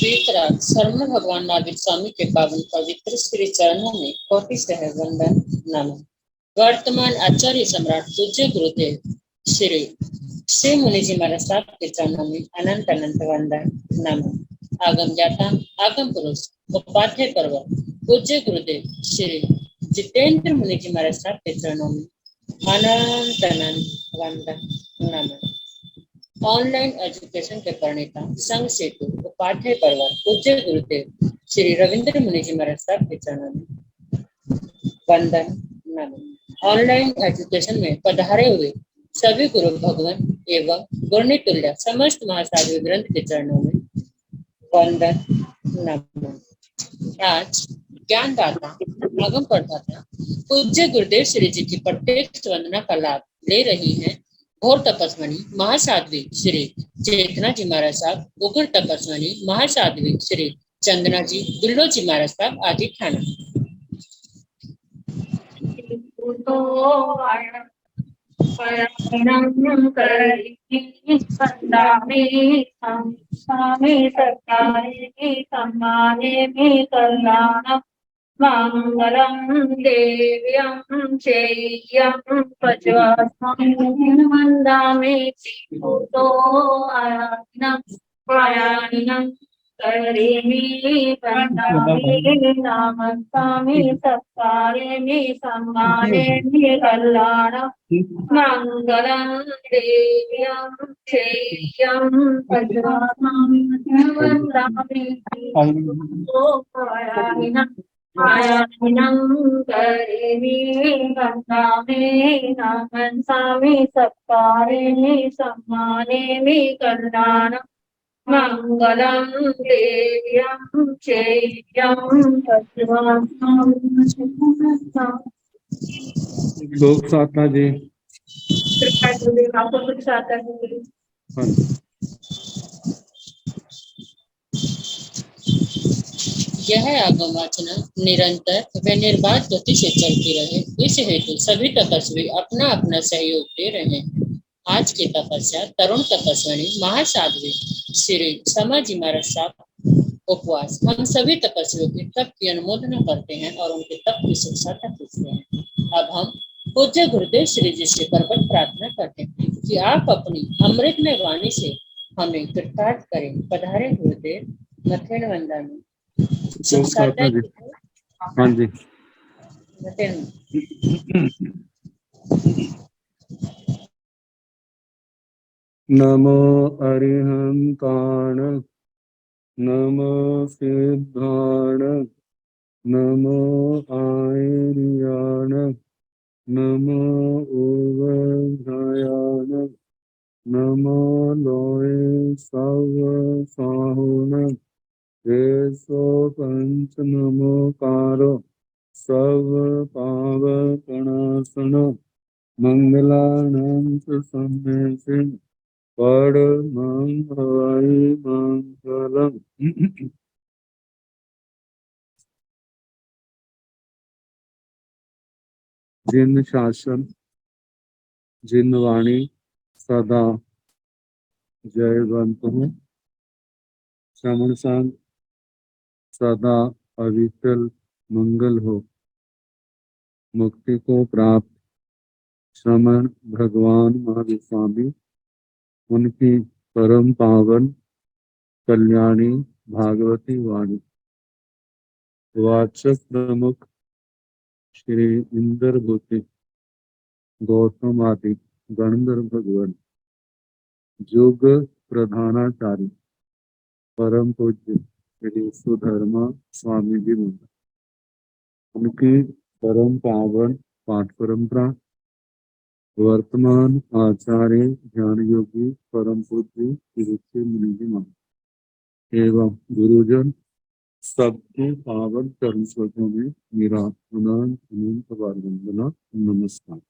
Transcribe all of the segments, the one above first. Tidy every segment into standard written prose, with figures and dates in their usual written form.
वीतराग शर्मा भगवान महावीर स्वामी के पावन पवित्र श्री चरणों में कोटि सह वंदन नमः। वर्तमान आचार्य सम्राट पूज्य गुरुदेव श्री श्री मुनि जी महाराज साहब के चरणों में अनंत अनंत वंदन नमः। आगम जाता आगम पुरुष उपाध्याय पर्व पूज्य गुरुदेव श्री जितेंद्र मुनि जी महाराज साहब के चरणों में अनंत अनंत वंदन नमः। ऑनलाइन एजुकेशन के प्रणेता संघ सेतु उपाध्याय परिवार पूज्य गुरुदेव श्री रविंद्र मुनि जी महाराज साहब के चरणों में वंदन नमः। ऑनलाइन एजुकेशन में पधारे हुए सभी गुरु भगवान एवं गुरनी तुल्य समस्त महासाधु ग्रंथ के चरणों में वंदन नमः। आज ज्ञानदाता आगम पढ़ाता पूज्य गुरुदेव श्री जी की प्रत्यक्ष वंदना का लाभ ले रही हैं घोर तपस्वनी महासाध्वी श्री चेतना जी महाराज साहब, उग्र तपस्वनी महासाध्वी श्री चंदना जी दुल्लो जी महाराज साहब आदि थाना। मंगलम देव्यं चेयं पज्वास्मं वन्दामि भूतो आयानिनं करिमि वन्दामि नामस्तामि सत्कारेमि सम्मानेमि कल्याणं मंगलम देव्यं चेयं पज्वास्मं वन्दामि भूतो आयानिनं करिमि वन्दामि नामस्तामि सत्कारेमि सम्मानेमि कल्याणं मंगलम देव्यं चेयं पज्वास्मं लोक साधना जी आपको कुछ आता है। यह आगम वाचना निरंतर व निर्बाध गति से चलती रहे, इस हेतु सभी तपस्वी अपना अपना सहयोग दे रहे हैं। आज की तपस्या तरुण तपस्विनी महासाध्वी श्री शमा जी महाराज साहब उपवास हम सभी तपस्वियों के तप की अनुमोदना करते हैं और उनके तप की शिक्षाता पूछते हैं। अब हम पूज्य गुरुदेव श्री जी से प्रबल प्रार्थना करते हैं कि आप अपनी अमृतमय वाणी से हमें कृतार्थ करें। पधारे गुरुदेव मथेन वंदन। हाँ जी। नमो अरिहंताण नमो सिद्धाण नमो आयर्याण नमो ओवधायाण नमो लोय सव साहुण सो पंच नमोकारो सर्व पावकणासन मंगलानां सम्मेसिन परमं हरि मंगलम्। जिन शासन जिन वाणी सदा जयवंत हो, श्रवण संग सदा अविचल मंगल हो। मुक्ति को प्राप्त श्रमण भगवान महावीर स्वामी उनकी परम पावन कल्याणी भागवती वाणी वाचक प्रमुख श्री इंद्र भूति गौतम आदि गणधर भगवान युग प्रधानाचार्य परम पूज्य श्री सुधर्मा स्वामी जी उनकी परम पावन पाठ परंपरा वर्तमान आचार्य ज्ञान योगी परम पूज्य श्री मुनि जी एवं गुरुजन सबके पावन चरण स्रोतों में मेरा अनंत अनंत बार वंदना नमस्कार।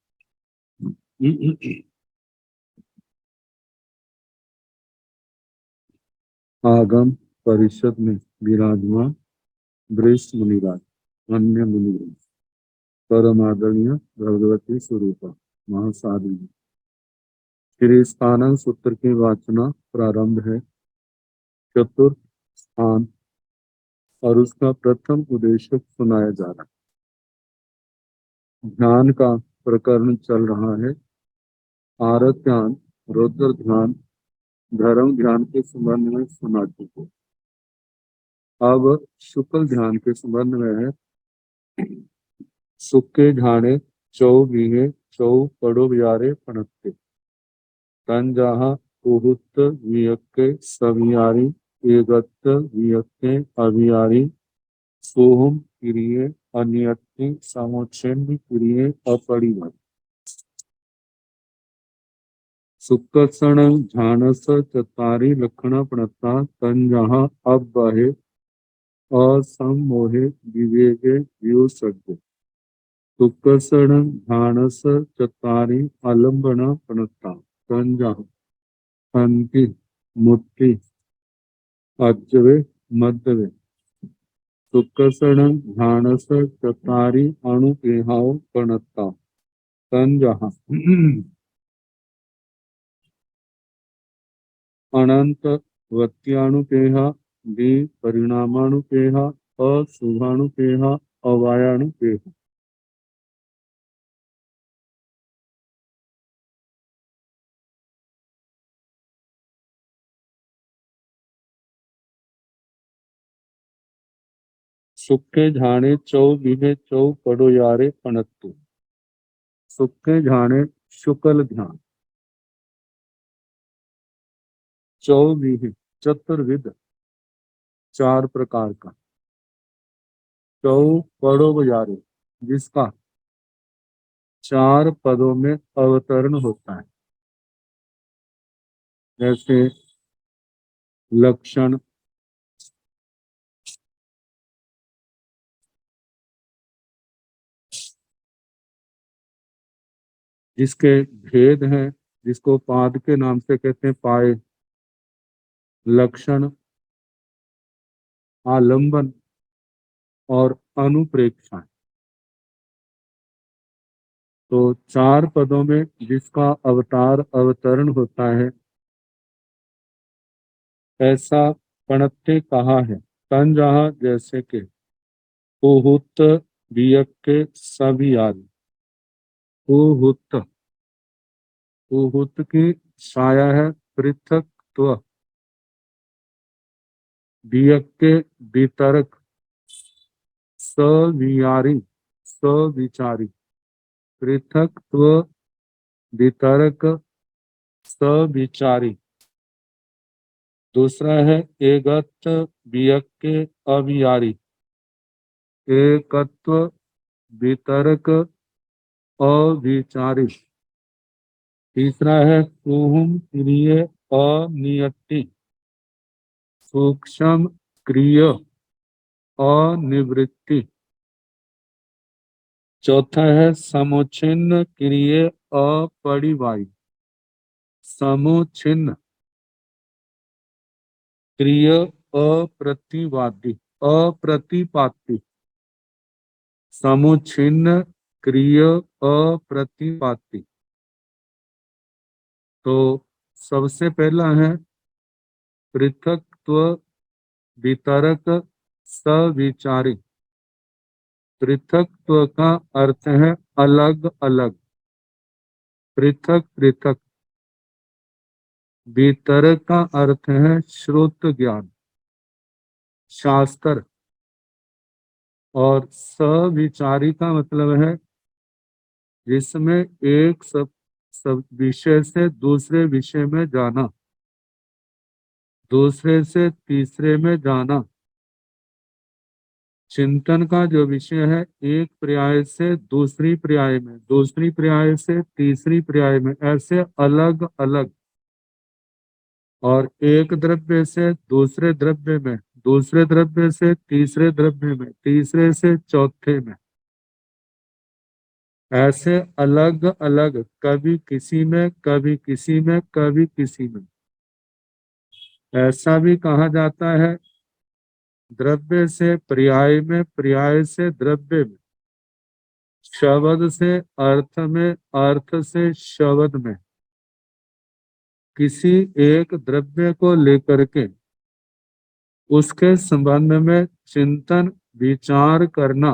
आगम परिषद में विराजमान वरिष्ठ मुनिराज अन्य मुनिगण परम आदरणीय भगवती स्वरूपा महासाधु श्री स्थानंग सूत्र की वाचना प्रारंभ है। चतुर्थ स्थान और उसका प्रथम उद्देश्य सुनाया जा रहा है। ध्यान का प्रकरण चल रहा है। आरत ध्यान, रुद्र ध्यान, धर्म ध्यान के संबंध में सुना चुके। अब शुक्ल ध्यान के संबंध में है। सुक्के झाड़े चौ बीहे चौ पड़ो बियारे पणत्ते तन जहा उहुत वियक्के सवियारी एगत वियक्के अभियारी सोहम किरिये अन्यत्ति समुच्छेद किरिये अपरिवर सुक्कसण झानस चतारी लक्षण प्रणता तन जहा अब बहे असमोहे विवेके व्यू सज्ज सुक्कसण झानस चतारी आलंबन प्रणता तन जहा अंति मुक्ति अज्जवे मध्यवे सुक्कसण झानस चतारी अणुपेहाव प्रणता तन जहा अनंत वत्याणुपेहा दि परिणामाणुपेहा अशुभाणुपेहा अवायाणुपेहा सुक्के झाणे चौ बिहे चौ पड़ो यारे पणत्तु सुक्के झाणे शुक्ल ध्यान चौ बिहे चतुर्विध 4 प्रकार का चौ पड़ो बजारे जिसका 4 पदों में अवतरण होता है। जैसे लक्षण, जिसके भेद हैं, जिसको पाद के नाम से कहते हैं पाए, लक्षण, आलंबन और अनुप्रेक्षा। तो 4 पदों में जिसका अवतार अवतरण होता है ऐसा पणत्ते कहा है। तन जहा जैसे के उहुत बियक के सभी आदि उहुत उहुत की छाया है पृथकत्व, बियक के वितरक, सवियारी सविचारी, पृथकत्व वितरक सविचारी। दूसरा है एकत्व बियक के अवियारी, एकत्व वितरक अविचारी। तीसरा है सूहुम क्रिय अनियति, सूक्ष्म क्रिय अनिवृत्ति। चौथा है समुच्छिन्न क्रिय अपरिवाही, समुच्छिन्न क्रिय अप्रतिवादी अप्रतिपाती, समुच्छिन्न क्रिय अप्रतिपाती। तो सबसे पहला है पृथकत्व वितरक सविचारी। पृथकत्व का अर्थ है अलग अलग, पृथक पृथक। वितरक का अर्थ है श्रुत ज्ञान, शास्त्र। और सविचारी का मतलब है जिसमें एक सब विषय से दूसरे विषय में जाना, दूसरे से तीसरे में जाना। चिंतन का जो विषय है एक पर्याय से दूसरी पर्याय में, दूसरी पर्याय से तीसरी पर्याय में, ऐसे अलग अलग। और एक द्रव्य से दूसरे द्रव्य में, दूसरे द्रव्य से तीसरे द्रव्य में, तीसरे से चौथे में, ऐसे अलग अलग, कभी किसी में कभी किसी में कभी किसी में। ऐसा भी कहा जाता है द्रव्य से पर्याय में, पर्याय से द्रव्य में, शब्द से अर्थ में, अर्थ से शब्द में। किसी एक द्रव्य को लेकर के उसके संबंध में चिंतन विचार करना,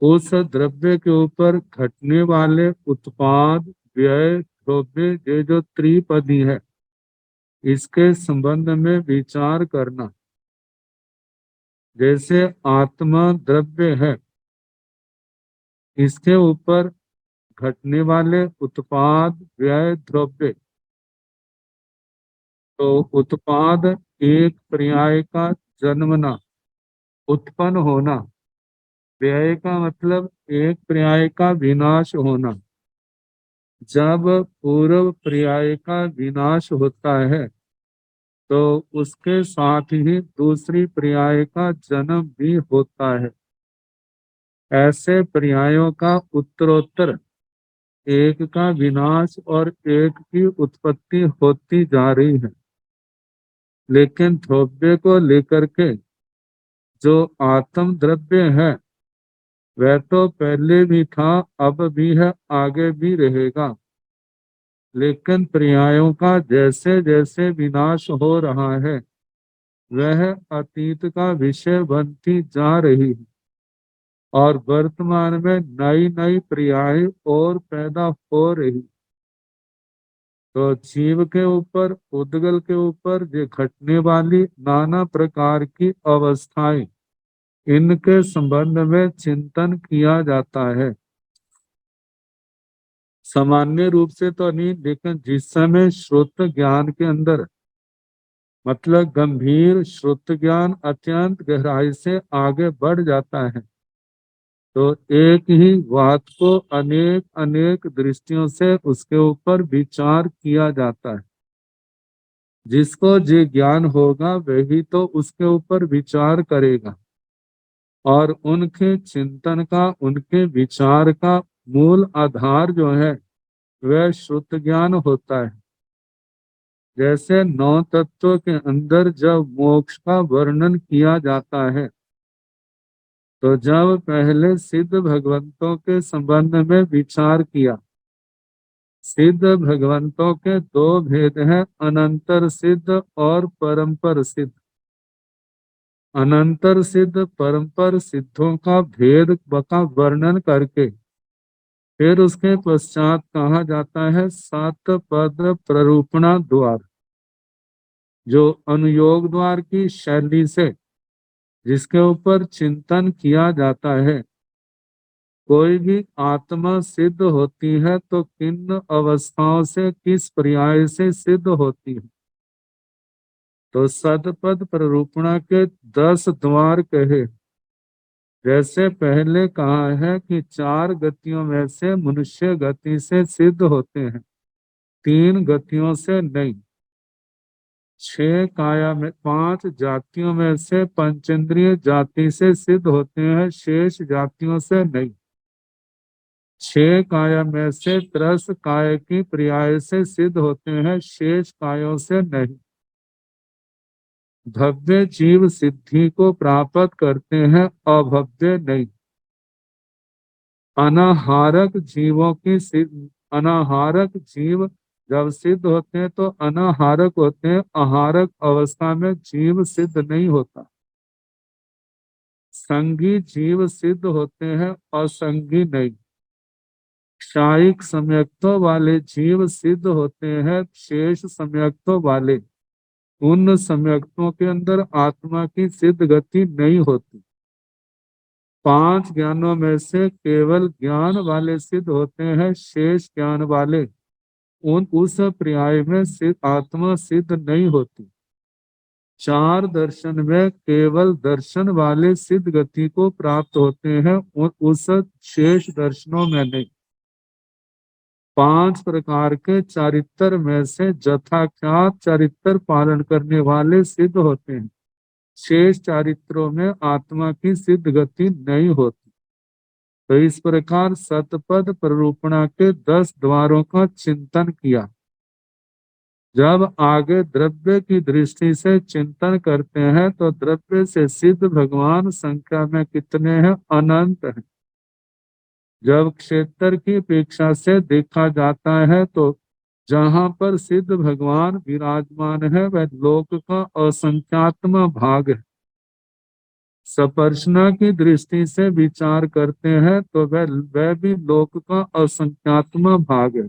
उस द्रव्य के ऊपर घटने वाले उत्पाद, व्यय, द्रव्य, ये जो त्रिपदी है, इसके संबंध में विचार करना। जैसे आत्मा द्रव्य है, इसके ऊपर घटने वाले उत्पाद, व्यय, द्रव्य। तो उत्पाद एक पर्याय का जन्मना, उत्पन्न होना। व्यय का मतलब एक पर्याय का विनाश होना। जब पूर्व पर्याय का विनाश होता है तो उसके साथ ही दूसरी पर्याय का जन्म भी होता है। ऐसे पर्यायों का उत्तरोत्तर एक का विनाश और एक की उत्पत्ति होती जा रही है। लेकिन द्रव्य को लेकर के जो आत्म द्रव्य है वह तो पहले भी था, अब भी है, आगे भी रहेगा। लेकिन पर्यायों का जैसे जैसे विनाश हो रहा है वह अतीत का विषय बनती जा रही है और वर्तमान में नई नई पर्याय और पैदा हो रही। तो जीव के ऊपर, उद्गल के ऊपर जो घटने वाली नाना प्रकार की अवस्थाएं, इनके संबंध में चिंतन किया जाता है। सामान्य रूप से तो नहीं, लेकिन जिस समय श्रुत ज्ञान के अंदर, मतलब गंभीर श्रुत ज्ञान अत्यंत गहराई से आगे बढ़ जाता है, तो एक ही बात को अनेक अनेक दृष्टियों से उसके ऊपर विचार किया जाता है। जिसको जो ज्ञान होगा वही तो उसके ऊपर विचार करेगा और उनके चिंतन का, उनके विचार का मूल आधार जो है वह श्रुत ज्ञान होता है। जैसे 9 तत्वों के अंदर जब मोक्ष का वर्णन किया जाता है तो जब पहले सिद्ध भगवंतों के संबंध में विचार किया, सिद्ध भगवंतों के 2 भेद हैं, अनंतर सिद्ध और परंपर सिद्ध। अनंतर सिद्ध, परंपर सिद्धों का भेद का वर्णन करके फिर उसके पश्चात कहा जाता है 7 पद प्ररूपणा द्वार, जो अनुयोग द्वार की शैली से जिसके ऊपर चिंतन किया जाता है। कोई भी आत्मा सिद्ध होती है तो किन अवस्थाओं से, किस पर्याय से सिद्ध होती है। तो सतपद प्ररूपणा के 10 द्वार कहे। जैसे पहले कहा है कि 4 गतियों में से मनुष्य गति से सिद्ध होते हैं, 3 गतियों से नहीं। 6 काया में, 5 जातियों में से पंचेंद्रिय जाति से सिद्ध होते हैं, शेष जातियों से नहीं। 6 काया में से 13 काय की पर्याय से सिद्ध होते हैं, शेष कायों से नहीं। भव्य जीव सिद्धि को प्राप्त करते हैं, अभव्य नहीं। अनाहारक जीवों की अनाहारक जीव जब सिद्ध होते हैं तो अनाहारक होते हैं, आहारक अवस्था में जीव सिद्ध नहीं होता। संगी जीव सिद्ध होते हैं, असंगी नहीं। क्षायिक सम्यक्तों वाले जीव सिद्ध होते हैं, शेष सम्यक्तों वाले। उन सम्यक्तों के अंदर आत्मा की सिद्ध गति नहीं होती। 5 ज्ञानों में से केवल ज्ञान वाले सिद्ध होते हैं, शेष ज्ञान वाले उस पर्याय में आत्मा सिद्ध नहीं होती। 4 दर्शन में केवल दर्शन वाले सिद्ध गति को प्राप्त होते हैं, उस शेष दर्शनों में नहीं। 5 प्रकार के चारित्र में से यथाख्यात चारित्र पालन करने वाले सिद्ध होते हैं, शेष चारित्रों में आत्मा की सिद्ध गति नहीं होती। तो इस प्रकार सतपद प्ररूपणा के 10 द्वारों का चिंतन किया। जब आगे द्रव्य की दृष्टि से चिंतन करते हैं तो द्रव्य से सिद्ध भगवान संख्या में कितने हैं? अनंत है। जब क्षेत्र की अपेक्षा से देखा जाता है तो जहाँ पर सिद्ध भगवान विराजमान है वह लोक का असंख्यात्म भाग है। सपर्शना की दृष्टि से विचार करते हैं तो वह भी लोक का असंख्यात्म भाग है,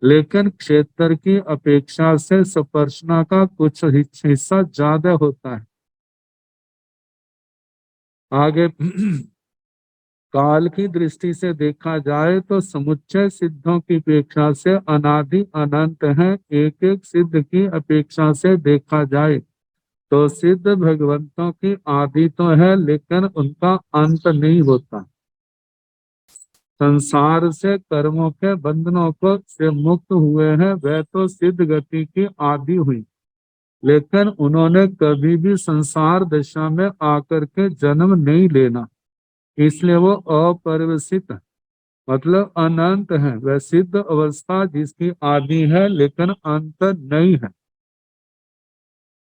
लेकिन क्षेत्र की अपेक्षा से सपर्शना का कुछ हिस्सा ज्यादा होता है। आगे काल की दृष्टि से देखा जाए तो समुच्चय सिद्धों की अपेक्षा से अनादि अनंत है। एक एक सिद्ध की अपेक्षा से देखा जाए तो सिद्ध भगवंतों की आदि तो है, लेकिन उनका अंत नहीं होता। संसार से कर्मों के बंधनों को से मुक्त हुए हैं वह तो सिद्ध गति की आदि हुई, लेकिन उन्होंने कभी भी संसार दशा में आकर के जन्म नहीं लेना, इसलिए वो अपरिवर्तित मतलब अनंत है। वह सिद्ध अवस्था जिसकी आदि है लेकिन अंत नहीं है।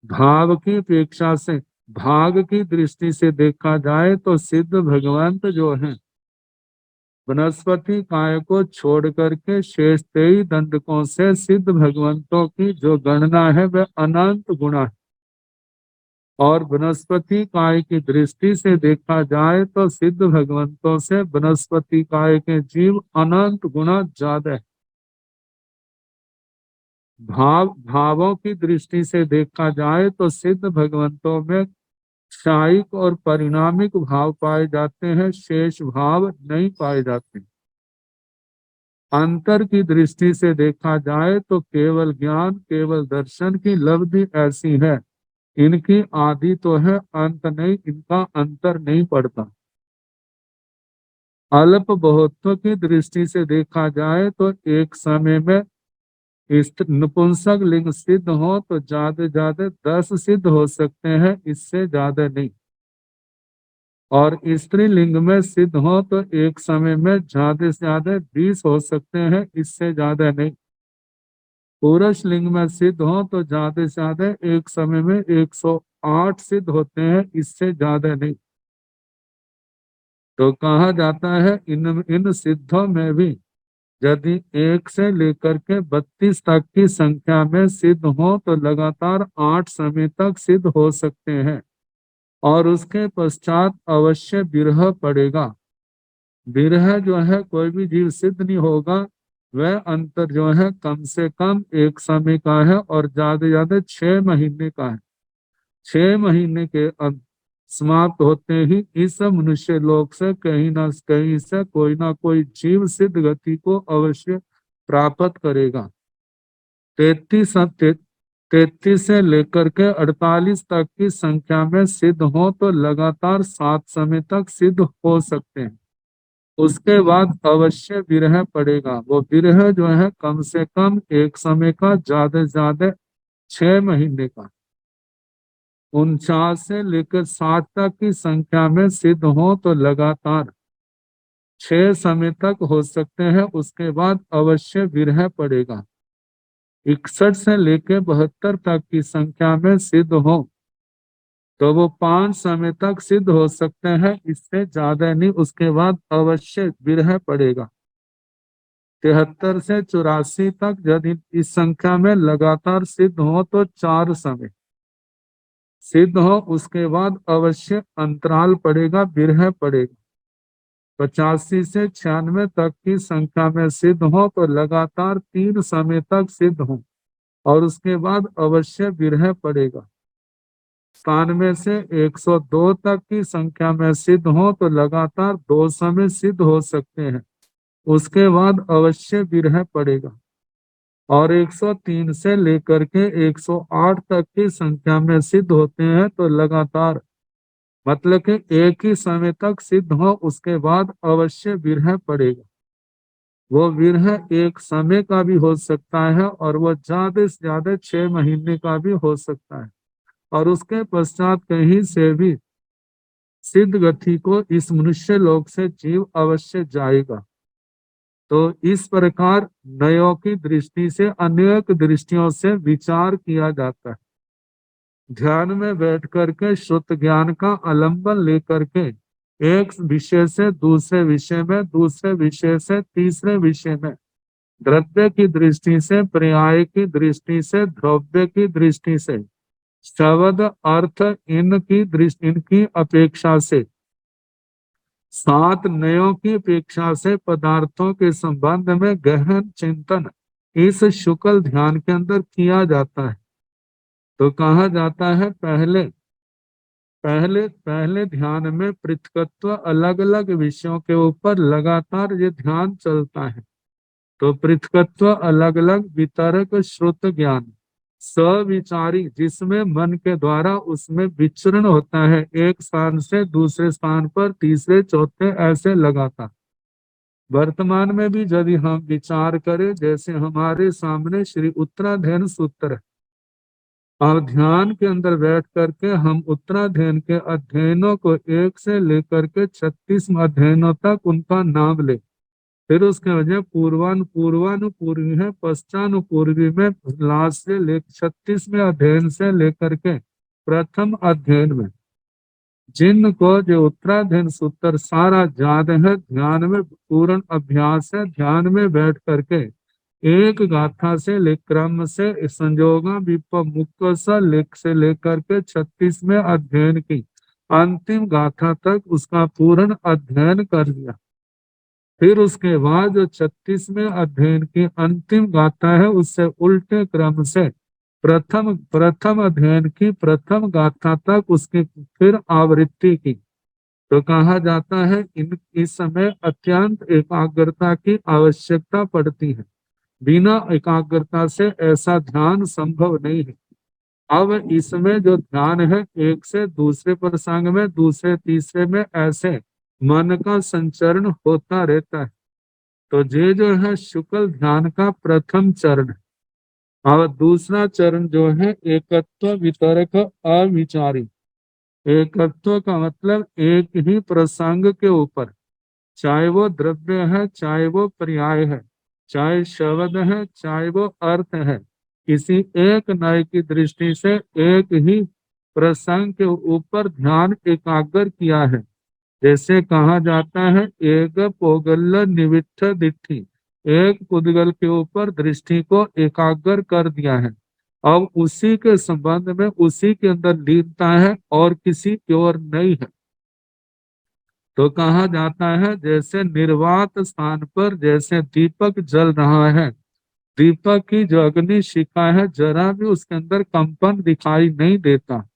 भाव की अपेक्षा से भाग की दृष्टि से देखा जाए तो सिद्ध भगवंत जो है वनस्पति काय को छोड़ करके शेष 23 दंडकों से सिद्ध भगवंतों की जो गणना है वह अनंत गुणा है। और वनस्पति काय की दृष्टि से देखा जाए तो सिद्ध भगवंतों से वनस्पति काय के जीव अनंत गुणा ज्यादा है। भावों की दृष्टि से देखा जाए तो सिद्ध भगवंतों में क्षायिक और परिणामिक भाव पाए जाते हैं, शेष भाव नहीं पाए जाते। अंतर की दृष्टि से देखा जाए तो केवल ज्ञान केवल दर्शन की लब्धि ऐसी है, इनकी आदि तो है अंत नहीं, इनका अंतर नहीं पड़ता। अल्प बहुत्व की दृष्टि से देखा जाए तो एक समय में नपुंसक लिंग सिद्ध हो तो ज्यादा 10 सिद्ध हो सकते हैं, इससे ज्यादा नहीं। और स्त्री लिंग में सिद्ध हो तो एक समय में ज्यादा से ज्यादा 20 हो सकते हैं, इससे ज्यादा नहीं। पुरुष लिंग में सिद्ध हो तो ज्यादा से ज्यादा एक समय में 108 सिद्ध होते हैं, इससे ज्यादा नहीं। तो कहा जाता है इन सिद्धों में भी यदि 1 से लेकर के 32 तक की संख्या में सिद्ध हो तो लगातार 8 समय तक सिद्ध हो सकते हैं, और उसके पश्चात अवश्य विरह पड़ेगा। विरह जो है कोई भी जीव सिद्ध नहीं होगा, वह अंतर जो है कम से कम 1 समय का है और ज्यादा ज्यादा 6 महीने का है। 6 महीने के समाप्त होते ही इस मनुष्य लोक से कहीं ना कहीं से कोई ना कोई जीव सिद्ध गति को अवश्य प्राप्त करेगा। 33 से लेकर के 48 तक की संख्या में सिद्ध हो तो लगातार 7 समय तक सिद्ध हो सकते हैं। उसके बाद अवश्य विरह पड़ेगा। वो विरह जो है कम से कम 1 समय का, ज्यादा से ज्यादा 6 महीने का। 49 से लेकर 60 तक की संख्या में सिद्ध हो तो लगातार 6 समय तक हो सकते हैं, उसके बाद अवश्य विरह पड़ेगा। 61 से लेकर 72 तक की संख्या में सिद्ध हो तो वो 5 समय तक सिद्ध हो सकते हैं, इससे ज्यादा नहीं, उसके बाद अवश्य विरह पड़ेगा। 73 से 84 तक यदि इस संख्या में लगातार सिद्ध हो तो 4 समय सिद्ध हो, उसके बाद अवश्य अंतराल पड़ेगा, विरह पड़ेगा। 85 से 96 तक की संख्या में सिद्ध हो तो लगातार 3 समय तक सिद्ध हो और उसके बाद अवश्य विरह पड़ेगा। 97 से 102 तक की संख्या में सिद्ध हो तो लगातार 2 समय सिद्ध हो सकते हैं, उसके बाद अवश्य विरह पड़ेगा। और 103 से लेकर के 108 तक की संख्या में सिद्ध होते हैं तो लगातार मतलब कि एक ही समय तक सिद्ध हो, उसके बाद अवश्य विरह पड़ेगा। वो विरह 1 समय का भी हो सकता है और वो ज्यादा से ज्यादा 6 महीने का भी हो सकता है, और उसके पश्चात कहीं से भी सिद्ध गति को इस मनुष्य लोक से जीव अवश्य जाएगा। तो इस प्रकार नयों की दृष्टि से अनेक दृष्टियों से विचार किया जाता है। ध्यान में बैठ करके शुद्ध ज्ञान का आलंबन लेकर के एक विषय से दूसरे विषय में, दूसरे विषय से तीसरे विषय में द्रव्य की दृष्टि से, पर्याय की दृष्टि से, द्रव्य की दृष्टि से, शब्द अर्थ इनकी अपेक्षा से, सात नयों की अपेक्षा से पदार्थों के संबंध में गहन चिंतन इस शुक्ल ध्यान के अंदर किया जाता है। तो कहा जाता है पहले पहले पहले ध्यान में पृथकत्व, अलग अलग विषयों के ऊपर लगातार ये ध्यान चलता है। तो पृथकत्व, अलग अलग, वितरक, श्रुत ज्ञान, सविचारी, जिसमें मन के द्वारा उसमें विचरण होता है, एक स्थान से दूसरे स्थान पर, तीसरे चौथे, ऐसे लगातार। वर्तमान में भी यदि हम विचार करें, जैसे हमारे सामने श्री उत्तराध्ययन सूत्र है, और ध्यान के अंदर बैठ करके हम उत्तराध्ययन के अध्ययनों को 1 से लेकर के 36 अध्ययनों तक उनका नाम ले, फिर उसके वजह पूर्वानुपूर्वी है, पश्चानुपूर्वी में लास्ट से ले 36वें अध्ययन से लेकर के प्रथम अध्ययन में, जिनको जो उत्तराध्ययन सूत्र सारा याद है, ध्यान में पूर्ण अभ्यास है, ध्यान में बैठ करके एक गाथा से ले क्रम से संजोगा विपमुक्त से लेकर के 36वें अध्ययन की अंतिम गाथा तक उसका पूर्ण अध्ययन कर दिया। फिर उसके बाद जो 36वें अध्ययन की अंतिम गाथा है, उससे उल्टे क्रम से प्रथम अध्ययन की प्रथम गाथा तक उसकी फिर आवृत्ति की। तो कहा जाता है इस समय अत्यंत एकाग्रता की आवश्यकता पड़ती है, बिना एकाग्रता से ऐसा ध्यान संभव नहीं है। अब इसमें जो ध्यान है, एक से दूसरे प्रसंग में, दूसरे तीसरे में, ऐसे मन का संचरण होता रहता है। तो ये जो है शुक्ल ध्यान का प्रथम चरण है। और दूसरा चरण जो है एकत्व वितरक अविचारी। एकत्व का मतलब एक ही प्रसंग के ऊपर, चाहे वो द्रव्य है, चाहे वो पर्याय है, चाहे शब्द है, चाहे वो अर्थ है, किसी एक नय की दृष्टि से एक ही प्रसंग के ऊपर ध्यान एकाग्र किया है। जैसे कहा जाता है एक पोगल निविष्ठ दिट्ठी, एक पुद्गल के ऊपर दृष्टि को एकाग्र कर दिया है, अब उसी के संबंध में उसी के अंदर लीनता है और किसी की ओर नहीं है। तो कहा जाता है जैसे निर्वात स्थान पर जैसे दीपक जल रहा है, दीपक की जो अग्नि शिखा है, जरा भी उसके अंदर कंपन दिखाई नहीं देता,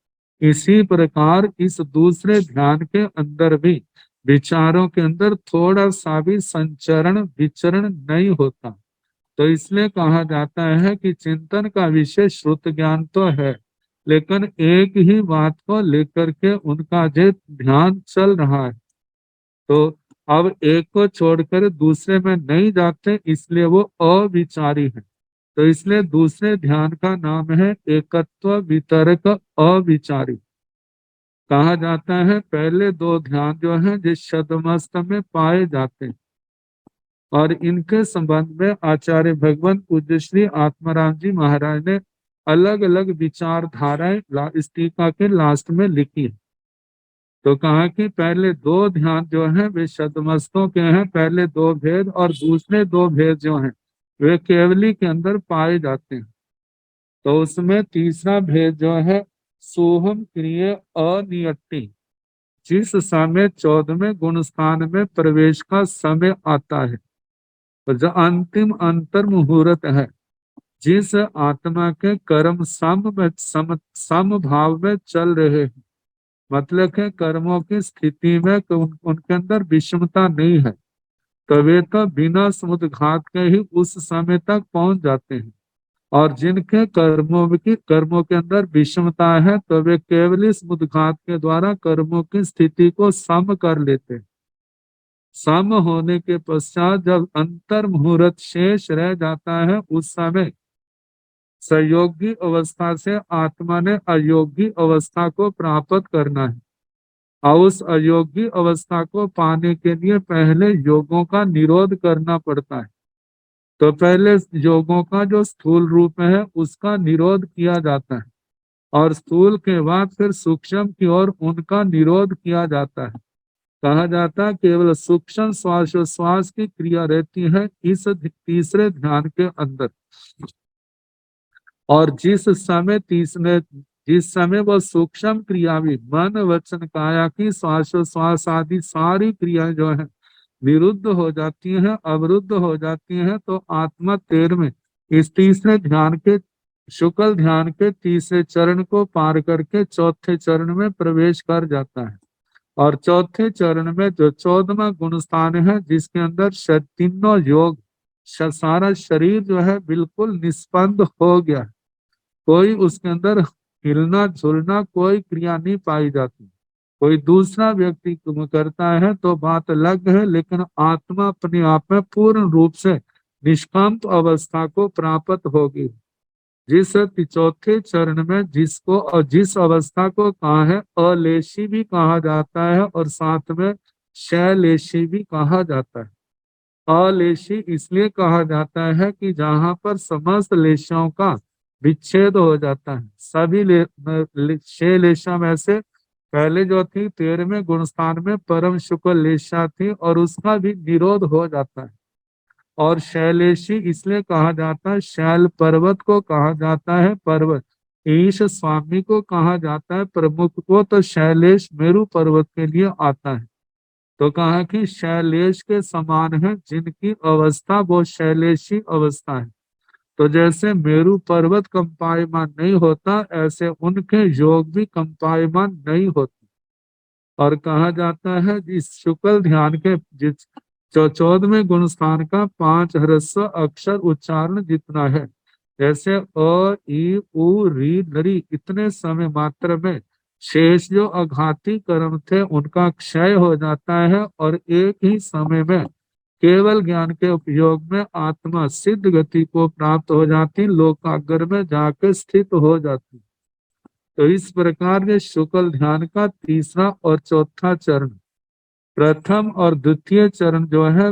इसी प्रकार इस दूसरे ध्यान के अंदर भी विचारों के अंदर थोड़ा सा भी संचरण विचरण नहीं होता। तो इसलिए कहा जाता है कि चिंतन का विषय श्रुत ज्ञान तो है, लेकिन एक ही बात को लेकर के उनका जो ध्यान चल रहा है, तो अब एक को छोड़कर दूसरे में नहीं जाते, इसलिए वो अविचारी है। तो इसलिए दूसरे ध्यान का नाम है एकत्व वितरक अविचारी। कहा जाता है पहले दो ध्यान जो है जिस छद्मस्त में पाए जाते हैं, और इनके संबंध में आचार्य भगवान पूज्य श्री आत्माराम जी महाराज ने अलग अलग विचारधाराएं इस टीका के लास्ट में लिखी है। तो कहा कि पहले दो ध्यान जो है वे छद्मस्तों के हैं, पहले दो भेद, और दूसरे दो भेद जो हैं वे केवली के अंदर पाए जाते हैं। तो उसमें तीसरा भेद जो है सोहम क्रिय अनियट्टी, जिस समय 14वें गुण स्थान में प्रवेश का समय आता है, तो जो अंतिम अंतर मुहूर्त है, जिस आत्मा के कर्म सम भाव में चल रहे हैं, मतलब के कर्मों की स्थिति में उनके अंदर विषमता नहीं है, तो वे तो बिना समुद्घात के ही उस समय तक पहुंच जाते हैं। और जिनके कर्मों के अंदर विषमता है, तो वे केवल समुद्घात के द्वारा कर्मों की स्थिति को सम कर लेते हैं। सम होने के पश्चात जब अंतर मुहूर्त शेष रह जाता है, उस समय संयोगी अवस्था से आत्मा ने अयोगी अवस्था को प्राप्त करना है, और उस अयोगी अवस्था को पाने के लिए पहले योगों का निरोध करना पड़ता है। तो पहले योगों का जो स्थूल रूप है उसका निरोध किया जाता है, और स्थूल के बाद फिर सूक्ष्म की ओर उनका निरोध किया जाता है। कहा जाता है केवल सूक्ष्म श्वासोश्वास की क्रिया रहती है इस तीसरे ध्यान के अंदर। और जिस समय वह सूक्ष्म क्रिया भी मन वचन काया की श्वासोश्वास आदि सारी क्रियाएं जो है निरुद्ध हो जाती हैं, अवरुद्ध हो जाती हैं, तो आत्मा 13वें इस तीसरे ध्यान के शुक्ल ध्यान के तीसरे चरण को पार करके चौथे चरण में प्रवेश कर जाता है। और चौथे चरण में जो 14वां गुण स्थान है जिसके अंदर तीनों योग सारा शरीर जो है बिल्कुल निष्पन्द हो गया है। कोई उसके अंदर हिलना झुलना कोई क्रिया नहीं पाई जाती। कोई दूसरा व्यक्ति करता है तो बात अलग है, लेकिन आत्मा अपने आप में पूर्ण रूप से निष्काम अवस्था को प्राप्त होगी। जिस चौथे चरण में जिसको और जिस अवस्था को कहा है अलेशी भी कहा जाता है और साथ में शैलेशी भी कहा जाता है। अलेशी इसलिए कहा जाता है कि जहां पर समस्त लेशों का विच्छेद हो जाता है। सभी छह लेशा में से पहले जो थी 13वें गुण स्थान में परम शुक्ल लेशा थी और उसका भी निरोध हो जाता है। और शैलेशी इसलिए कहा जाता है, शैल पर्वत को कहा जाता है पर्वत, ईश स्वामी को कहा जाता है प्रमुख को, तो शैलेश मेरु पर्वत के लिए आता है। तो कहा कि शैलेश के समान है जिनकी अवस्था वो शैलेशी अवस्था है। तो जैसे मेरु पर्वत कंपायमान नहीं होता ऐसे उनके योग भी कंपायमान नहीं होते। और कहा जाता है इस शुक्ल ध्यान के जिस 14वें गुण स्थान का 5 ह्रस्व अक्षर उच्चारण जितना है, जैसे अ ई उ री नरी इतने समय मात्र में शेष जो अघाती कर्म थे उनका क्षय हो जाता है और एक ही समय में केवल ज्ञान के उपयोग में आत्मा सिद्ध गति को प्राप्त हो जाती, लोकाग्र में जाकर स्थित हो जाती। तो इस प्रकार के शुक्ल ध्यान का तीसरा और चौथा चरण, प्रथम और द्वितीय चरण जो है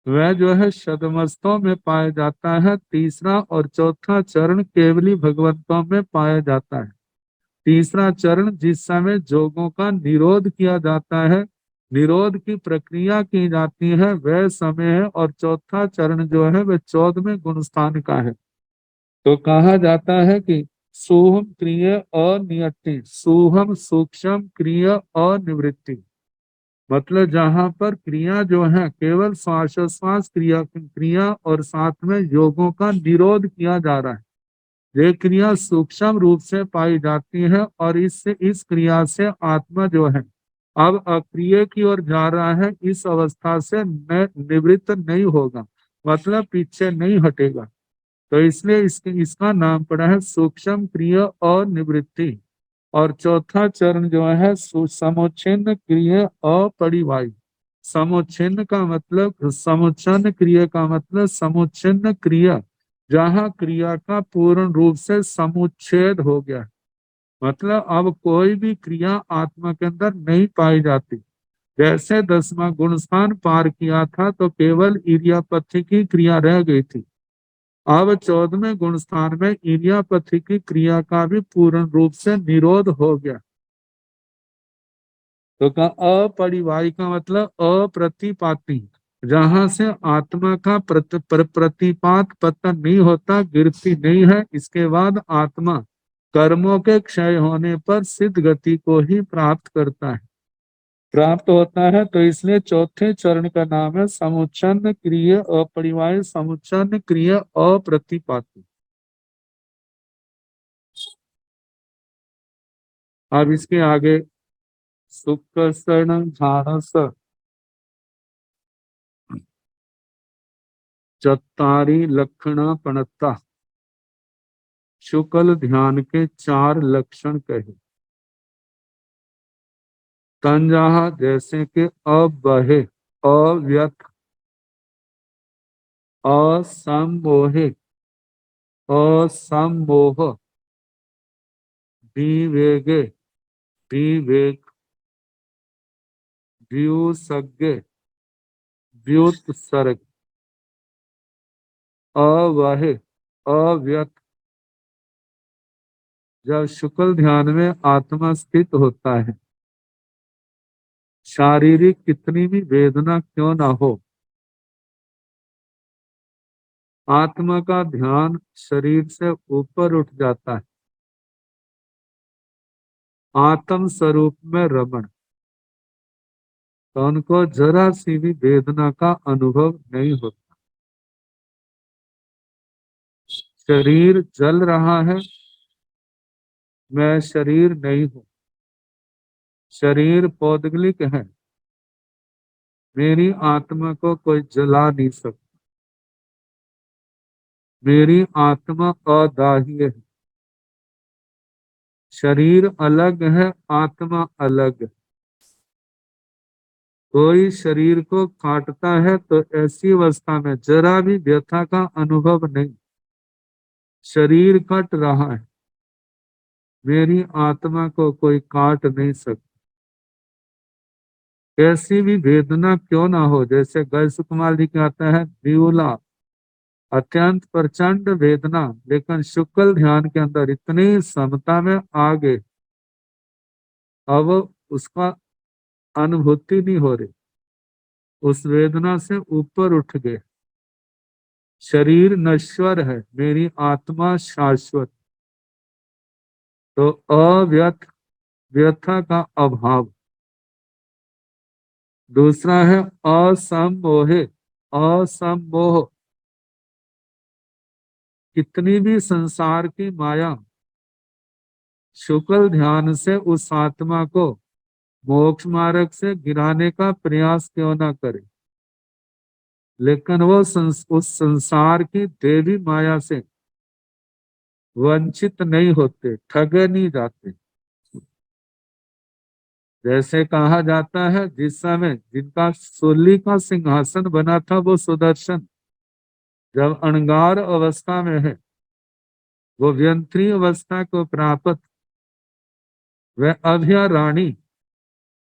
वह जो है शतमस्तों में पाया जाता है। तीसरा और चौथा चरण केवली भगवंतों में पाया जाता है। तीसरा चरण जिस समय जोगों का निरोध किया जाता है, निरोध की प्रक्रिया की जाती है वह समय है। और चौथा चरण जो है वह 14वें गुण स्थान का है। तो कहा जाता है कि सोहम क्रिय अनियति, सोहम सूक्ष्म क्रिय अनिवृत्ति। मतलब जहां पर क्रिया जो है केवल श्वासोश्वास क्रिया और साथ में योगों का निरोध किया जा रहा है। ये क्रिया सूक्ष्म रूप से पाई जाती है और इस क्रिया से आत्मा जो है अब अक्रिय की ओर जा रहा है। इस अवस्था से निवृत्त नहीं होगा, मतलब पीछे नहीं हटेगा। तो इसलिए इसका नाम पड़ा है सूक्ष्म क्रिय और निवृत्ति। और चौथा चरण जो है समुच्छिन्न क्रिय अपरिवाही। समुच्छिन्न का मतलब समुच्छिन्न क्रिया का मतलब समुच्छिन्न क्रिया, जहाँ क्रिया का पूर्ण रूप से समुच्छेद हो गया, मतलब अब कोई भी क्रिया आत्मा के अंदर नहीं पाई जाती। जैसे 10वां गुण स्थान पार किया था तो केवल इरियापथी की क्रिया रह गई थी। अब 14वें गुण स्थान में इरियापथी की क्रिया का भी पूर्ण रूप से निरोध हो गया। तो कहा अपरिवाही का मतलब अप्रतिपाती, जहां से आत्मा का प्रतिपात पतन नहीं होता, गिरती नहीं है। इसके बाद आत्मा कर्मों के क्षय होने पर सिद्ध गति को ही प्राप्त होता है। तो इसलिए चौथे चरण का नाम है समुच्छन्न क्रिय अपरिवाही, समुच्छन्न क्रिय अप्रतिपाती। अब इसके आगे सुखसरण झाणस चत्तारी लक्षणा पणता, शुक्ल ध्यान के 4 लक्षण कहे। तंजाहा जैसे कि अबहे, अव्यथ, असमोहे, असमोह, विवेगे, विवेक, व्युसर्गे, व्युत्सर्ग, अवहे, अव्यथ। जब शुक्ल ध्यान में आत्मा स्थित होता है शारीरिक कितनी भी वेदना क्यों ना हो, आत्मा का ध्यान शरीर से ऊपर उठ जाता है, आत्म स्वरूप में रमण, तो उनको जरा सी भी वेदना का अनुभव नहीं होता। शरीर जल रहा है, मैं शरीर नहीं हूं, शरीर पौद्गलिक है, मेरी आत्मा को कोई जला नहीं सकता, मेरी आत्मा अदाह्य है, शरीर अलग है, आत्मा अलग है। कोई शरीर को काटता है तो ऐसी अवस्था में जरा भी व्यथा का अनुभव नहीं, शरीर कट रहा है, मेरी आत्मा को कोई काट नहीं सकता। कैसी भी वेदना क्यों ना हो, जैसे गैस कुमार जी कहते हैं व्यूला, अत्यंत प्रचंड वेदना, लेकिन शुक्ल ध्यान के अंदर इतनी समता में आ गए, अब उसका अनुभूति नहीं हो रही, उस वेदना से ऊपर उठ गए। शरीर नश्वर है, मेरी आत्मा शाश्वत, तो अव्यथ, व्यथा का अभाव। दूसरा है असमोहे, असमोह, कितनी भी संसार की माया शुक्ल ध्यान से उस आत्मा को मोक्ष मार्ग से गिराने का प्रयास क्यों ना करे, लेकिन वो उस संसार की देवी माया से वंचित नहीं होते, ठगे नहीं जाते। जैसे कहा जाता है जिस समय जिनका सूली का सिंहासन बना था वो सुदर्शन जब अणगार अवस्था में है, वो व्यंत्री अवस्था को प्राप्त, वह अभया रानी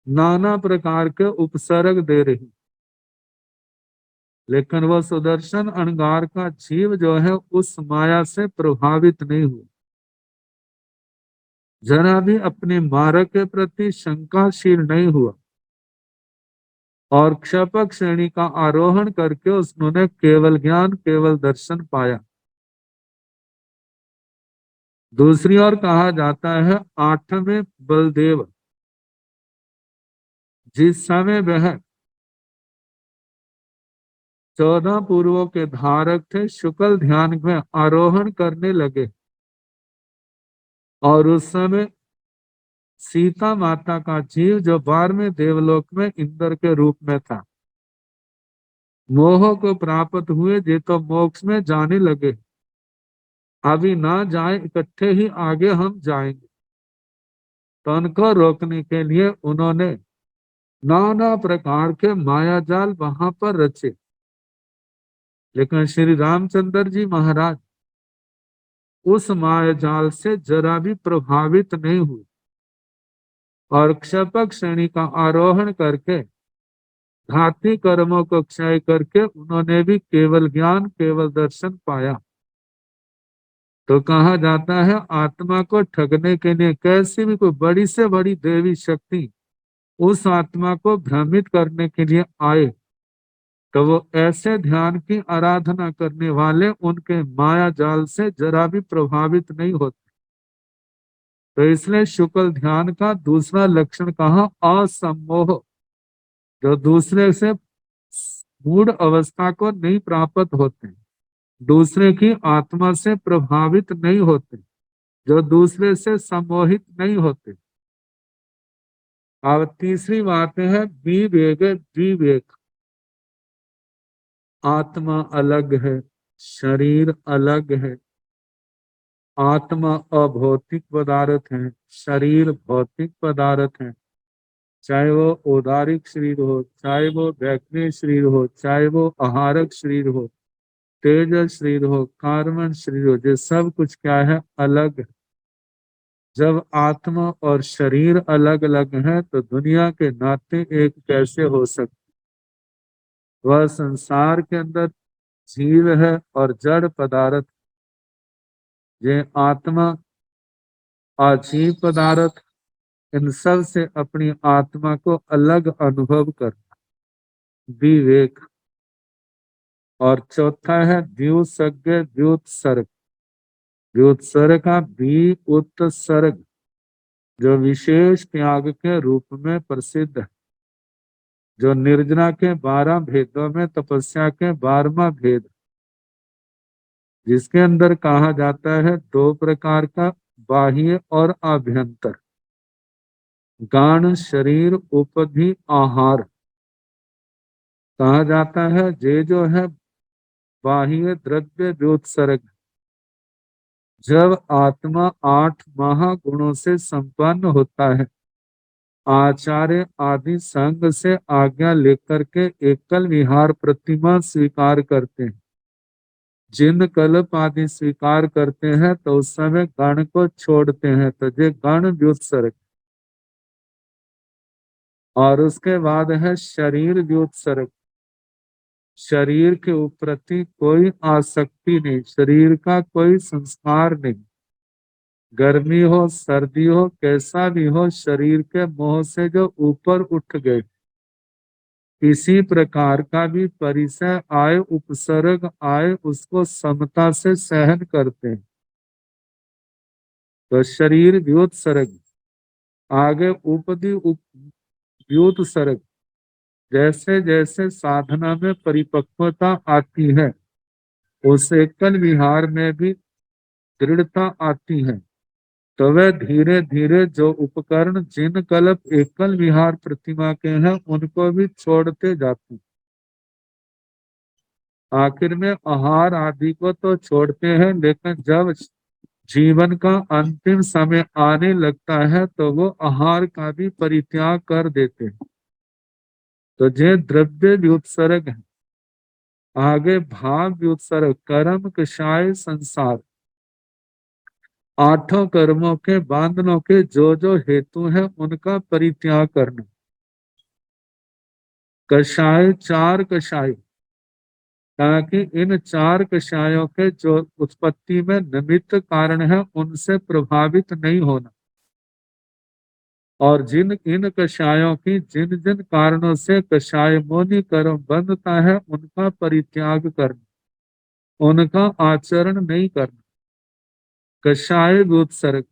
नाना प्रकार के उपसर्ग दे रही, लेकिन वह सुदर्शन अणगार का जीव जो है उस माया से प्रभावित नहीं हुआ, जरा भी अपने मार्ग के प्रति शंकाशील नहीं हुआ, और क्षपक श्रेणी का आरोहण करके उसने केवल ज्ञान केवल दर्शन पाया। दूसरी ओर कहा जाता है आठवें बलदेव, जिस समय वह 14 पूर्वों के धारक थे, शुक्ल ध्यान में आरोहण करने लगे, और उस समय सीता माता का जीव जो 12वें देवलोक में इंद्र के रूप में था, मोह को प्राप्त हुए, जे तो मोक्ष में जाने लगे, अभी ना जाए, इकट्ठे ही आगे हम जाएंगे। तो उनको रोकने के लिए उन्होंने नाना प्रकार के माया जाल वहां पर रचे, लेकिन श्री रामचंद्र जी महाराज उस माया जाल से जरा भी प्रभावित नहीं हुए, और क्षपक श्रेणी का आरोहण करके घाती कर्मों को क्षय करके उन्होंने भी केवल ज्ञान केवल दर्शन पाया। तो कहा जाता है आत्मा को ठगने के लिए कैसी भी कोई बड़ी से बड़ी देवी शक्ति उस आत्मा को भ्रमित करने के लिए आए, तो वो ऐसे ध्यान की आराधना करने वाले उनके माया जाल से जरा भी प्रभावित नहीं होते। तो इसलिए शुक्ल ध्यान का दूसरा लक्षण कहा असम्मोह, जो दूसरे से मूढ़ अवस्था को नहीं प्राप्त होते, दूसरे की आत्मा से प्रभावित नहीं होते, जो दूसरे से सम्मोहित नहीं होते। अब तीसरी बात है विवेक, विवेक, आत्मा अलग है, शरीर अलग है, आत्मा अभौतिक पदार्थ है, शरीर भौतिक पदार्थ है, चाहे वो औदारिक शरीर हो, चाहे वो वैज्ञानिक शरीर हो, चाहे वो आहारक शरीर हो, तेजस शरीर हो, कार्बन शरीर हो, ये सब कुछ क्या है, अलग है। जब आत्मा और शरीर अलग अलग है तो दुनिया के नाते एक कैसे हो सकते। वह संसार के अंदर जीव है और जड़ पदार्थ, ये आत्मा अजीव पदार्थ, इन सब से अपनी आत्मा को अलग अनुभव करना, विवेक। और चौथा है द्युसर्ग द्युत्सर्ग। द्युत्सर्ग का उत्सर्ग जो विशेष त्याग के रूप में प्रसिद्ध है, जो निर्जना के 12 भेदों में तपस्या के 12वां भेद, जिसके अंदर कहा जाता है 2 प्रकार का, बाह्य और आभ्यंतर, गान शरीर उपधि आहार। कहा जाता है ये जो है बाह्य द्रव्य व्युत्सर्ग, जब आत्मा 8 महागुणों से संपन्न होता है, आचार्य आदि संग से आज्ञा लेकर के एकल विहार प्रतिमा स्वीकार करते हैं, जिन कल्प आदि स्वीकार करते हैं तो उस समय गण को छोड़ते हैं, तो ये गण व्युत्सर्ग। और उसके बाद है शरीर व्युत्सर्ग। शरीर के प्रति कोई आसक्ति नहीं, शरीर का कोई संस्कार नहीं, गर्मी हो सर्दी हो कैसा भी हो, शरीर के मोह से जो ऊपर उठ गए, किसी प्रकार का भी परिसर आए उपसर्ग आए उसको समता से सहन करते हैं, तो शरीर व्युत्सर्ग। आगे उपदि व्युत्सर्ग, जैसे जैसे साधना में परिपक्वता आती है उस एकल विहार में भी दृढ़ता आती है, तो वह धीरे धीरे जो उपकरण जिन कल्प एकल विहार प्रतिमा के हैं उनको भी छोड़ते जाते हैं। आखिर में आहार आदि को तो छोड़ते हैं, लेकिन जब जीवन का अंतिम समय आने लगता है तो वो आहार का भी परित्याग कर देते हैं, तो ये द्रव्य व्युत्सर्ग है। आगे भाव व्युत्सर्ग, कर्म कषाय संसार, 8 कर्मों के बंधनों के जो जो हेतु है उनका परित्याग करना। कषाय 4 कषाय, ताकि इन 4 कषायों के जो उत्पत्ति में निमित्त कारण है उनसे प्रभावित नहीं होना, और जिन इन कषायों की जिन जिन कारणों से कषाय मोनि कर्म बंधता है उनका परित्याग करना, उनका आचरण नहीं करना। कषाय व्युत्सर्ग,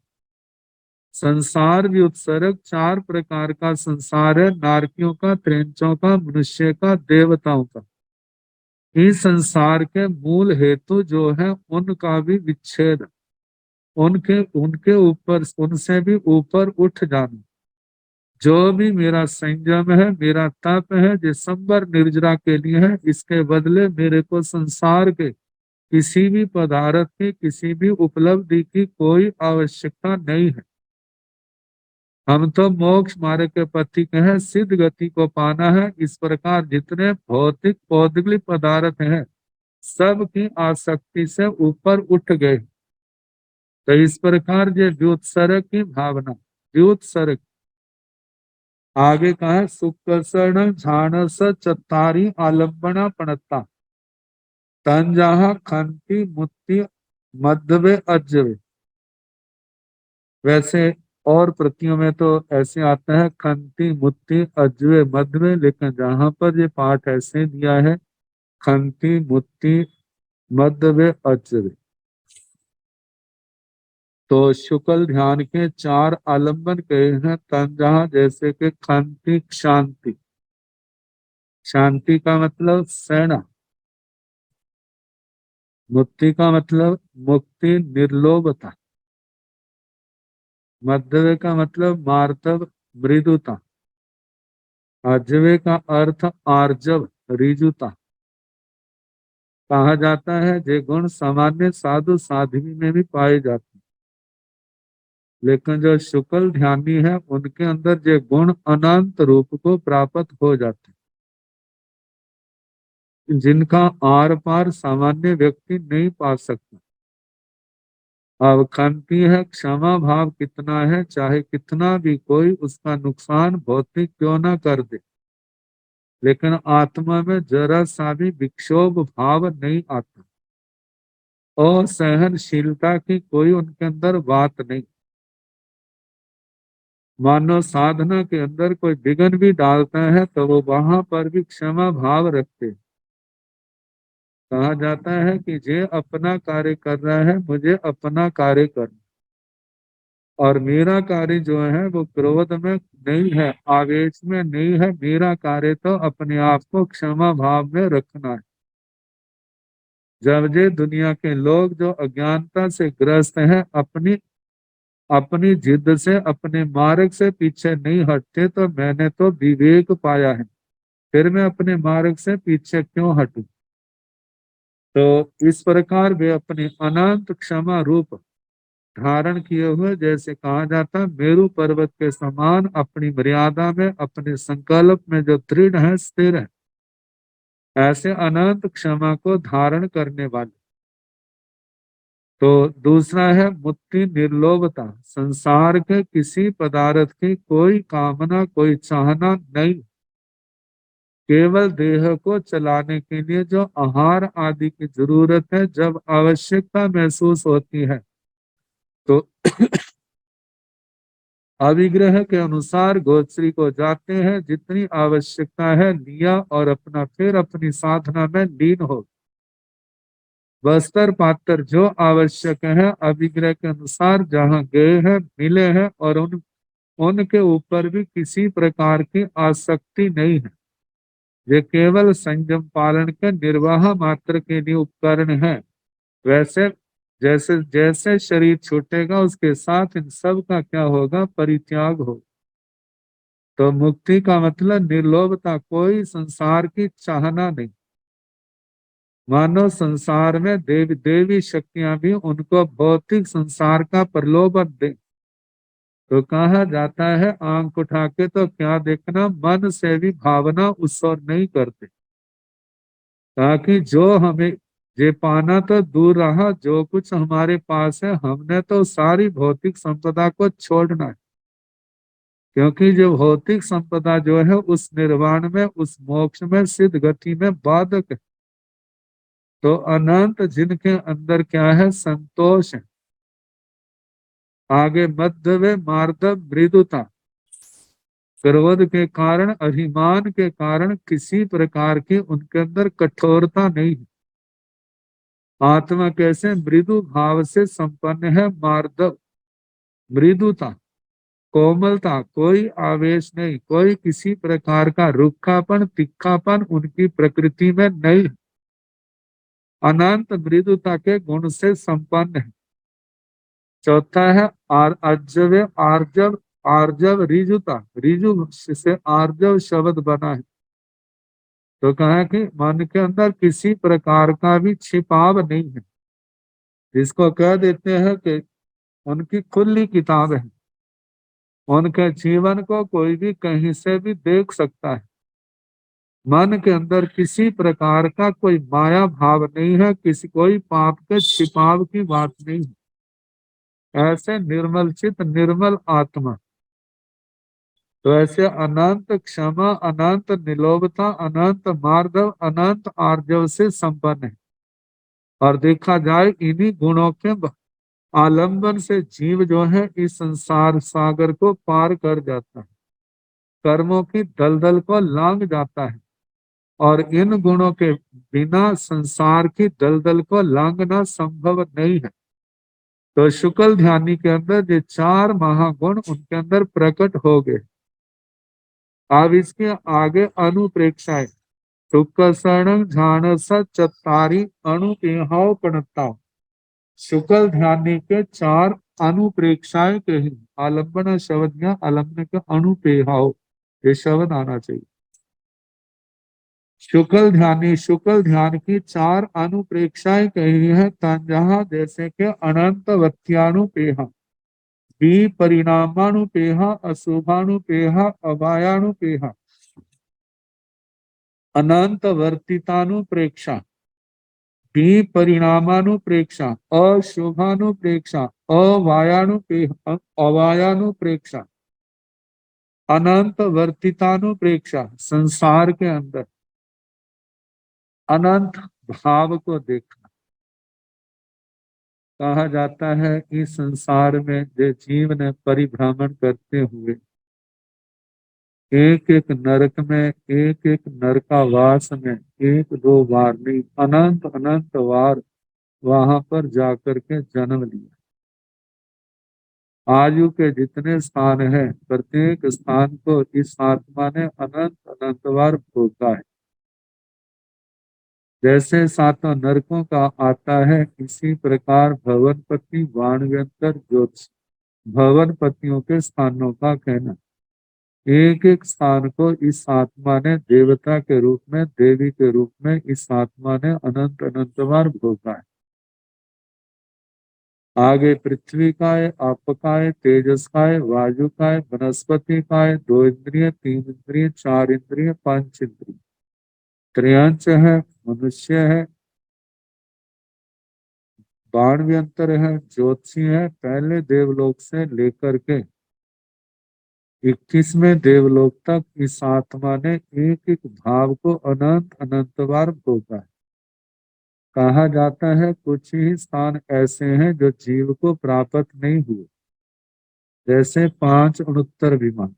संसार व्युत्सर्ग, 4 प्रकार का संसार है, नारकियों का, त्रेंचों का, मनुष्य का, देवताओं का। इस संसार के मूल हेतु जो है उनका भी विच्छेद, उनके उनके ऊपर उनसे भी ऊपर उठ जाना। जो भी मेरा संयम है, मेरा तप है, दिसंबर निर्जरा के लिए है, इसके बदले मेरे को संसार के किसी भी पदार्थ की किसी भी उपलब्धि की कोई आवश्यकता नहीं है। हम तो मोक्ष मार्ग के पथिक हैं, सिद्ध गति को पाना है। इस प्रकार जितने भौतिक पौद्गलिक पदार्थ हैं सब की आसक्ति से ऊपर उठ गए, तो इस प्रकार ये व्युत्सर्ग की भावना, व्युत्सर्ग। आगे कहा सुकर्षण झाणस चत्तारी आलम्बना पणता तंजहा खंति मुक्ति मध्यवे अज्जवे। वैसे और प्रतियों में तो ऐसे आता है खंति मुक्ति अज्जवे मध्यवे, लेकिन जहां पर ये पाठ ऐसे दिया है खंति मुक्ति मध्यवे अज्जवे, तो शुक्ल ध्यान के 4 आलंबन कहे हैं। तंजहा जैसे कि खंति शांति, शांति का मतलब सेना, मुक्ति का मतलब मुक्ति निर्लोभता, मध्यवे का मतलब मार्तव मृदुता, आर्जवे का अर्थ आर्जव रिजुता। कहा जाता है ये गुण सामान्य साधु साध्वी में भी पाए जाते हैं, लेकिन जो शुक्ल ध्यानी है उनके अंदर ये गुण अनंत रूप को प्राप्त हो जाते हैं, जिनका आर पार सामान्य व्यक्ति नहीं पा सकता। अब खंती है, क्षमा भाव कितना है, चाहे कितना भी कोई उसका नुकसान भौतिक क्यों ना कर दे, लेकिन आत्मा में जरा सा भी विक्षोभ भाव नहीं आता, और सहनशीलता की कोई उनके अंदर बात नहीं। मानो साधना के अंदर कोई विघ्न भी डालता है तो वो वहां पर भी क्षमा भाव रखते। कहा जाता है कि जे अपना कार्य कर रहा है मुझे अपना कार्य करना, और मेरा कार्य जो है वो क्रोध में नहीं है, आवेश में नहीं है। मेरा कार्य तो अपने आप को क्षमा भाव में रखना है। जब ये दुनिया के लोग जो अज्ञानता से ग्रस्त हैं, अपनी अपनी जिद से अपने मार्ग से पीछे नहीं हटते, तो मैंने तो विवेक पाया है, फिर मैं अपने मार्ग से पीछे क्यों हटूं। तो इस प्रकार वे अपने अनंत क्षमा रूप धारण किए हुए, जैसे कहा जाता, मेरू पर्वत के समान अपनी मर्यादा में अपने संकल्प में जो दृढ़ है, स्थिर है, ऐसे अनंत क्षमा को धारण करने वाले। तो दूसरा है मुक्ति निर्लोभता, संसार के किसी पदार्थ की कोई कामना कोई चाहना नहीं, केवल देह को चलाने के लिए जो आहार आदि की जरूरत है, जब आवश्यकता महसूस होती है तो अभिग्रह के अनुसार गोत्री को जाते हैं, जितनी आवश्यकता है लिया और अपना फिर अपनी साधना में लीन हो। वस्त्र पात्र जो आवश्यक है अभिग्रह के अनुसार जहाँ गए हैं मिले हैं, और उनके ऊपर भी किसी प्रकार की आसक्ति नहीं है। ये केवल संयम पालन के निर्वाह मात्र के लिए उपकरण है। वैसे जैसे जैसे शरीर छूटेगा उसके साथ इन सब का क्या होगा, परित्याग हो। तो मुक्ति का मतलब निर्लोभता, कोई संसार की चाहना नहीं। मानो संसार में देवी शक्तियां भी उनको भौतिक संसार का प्रलोभन दे, तो कहा जाता है आंख उठा के तो क्या देखना, मन से भी भावना उस ओर नहीं करते, ताकि जो हमें ये पाना तो दूर रहा, जो कुछ हमारे पास है हमने तो सारी भौतिक संपदा को छोड़ना है। क्योंकि जो भौतिक संपदा जो है उस निर्वाण में, उस मोक्ष में, सिद्ध गति में बाधक है। तो अनंत जिनके अंदर क्या है, संतोष है। आगे मध्य में मार्दव मृदुता, क्रोध के कारण अभिमान के कारण किसी प्रकार की उनके अंदर कठोरता नहीं है। आत्मा कैसे मृदु भाव से संपन्न है, मार्दव मृदुता, कोमलता, कोई आवेश नहीं, कोई किसी प्रकार का रूखापन तिखापन उनकी प्रकृति में नहीं है। अनंत मृदुता के गुण से संपन्न है। चौथा है आर्जव, आर्जव आर्जव रिजुता, रिजु से आर्जव शब्द बना है। तो कहा कि मन के अंदर किसी प्रकार का भी छिपाव नहीं है, जिसको कह देते हैं कि उनकी खुली किताब है। उनके जीवन को कोई भी कहीं से भी देख सकता है। मन के अंदर किसी प्रकार का कोई माया भाव नहीं है, किसी कोई पाप के छिपाव की बात नहीं है। ऐसे निर्मल चित्त निर्मल आत्मा, तो ऐसे अनंत क्षमा अनंत निलोभता अनंत मार्दव अनंत आर्जव से संपन्न है। और देखा जाए इन्हीं गुणों के आलंबन से जीव जो है इस संसार सागर को पार कर जाता है, कर्मों की दलदल को लांग जाता है, और इन गुणों के बिना संसार की दलदल को लांघना संभव नहीं है। तो शुक्ल ध्यानी के अंदर ये चार महागुण उनके अंदर प्रकट हो गए। अब इसके आगे अनुप्रेक्षाएं, शुक्ल शरण ध्यान चत्तारी अणुपेहाव प्रणता। शुक्ल ध्यानी के चार अनुप्रेक्षाएं कही, आलम्बन शब्द या आलम्बन का अणुपेहाव, ये शब्द आना चाहिए। शुक्ल ध्यानी, शुक्ल ध्यान की चार अनुप्रेक्षाएं कही है, तंजहा जैसे के अनंत वत्यानुपेहा, परिणामानुपेहा, अशुभानुपेहा, अवायानुपेहा, अनंत वर्तितानुप्रेक्षा, परिणामानुप्रेक्षा, अशुभानुप्रेक्षा, अवायानुप्रेक्षा, अनंत वर्तितानुप्रेक्षा, संसार के अंदर अनंत भाव को देखना। कहा जाता है इस संसार में जो जीव ने परिभ्रमण करते हुए एक एक नरक में, एक एक नरकावास में, एक दो बार नहीं, अनंत अनंत बार वहां पर जाकर के जन्म लिया। आयु के जितने स्थान हैं, प्रत्येक स्थान को इस आत्मा ने अनंत अनंत बार भोगा है। जैसे सातों नरकों का आता है, इसी प्रकार भवनपति, वाणव्यंतर, ज्योतिष, भवनपतियों के स्थानों का कहना। एक एक स्थान को इस आत्मा ने देवता के रूप में, देवी के रूप में इस आत्मा ने अनंत अनंत बार भोगा है। आगे पृथ्वी का है, आप का है, तेजस का है, वायु का है, वनस्पति का है, 2 इंद्रिय, 3 इंद्रिय, 4 इंद्रिय, 5 इंद्रिय, त्रयंच है, मनुष्य है, बाण व्यंतर है, ज्योतिषी है। पहले देवलोक से लेकर के 21वें देवलोक तक इस आत्मा ने एक एक भाव को अनंत अनंत बार भोगा है। कहा जाता है कुछ ही स्थान ऐसे हैं जो जीव को प्राप्त नहीं हुए, जैसे 5 उनोत्तर विमान,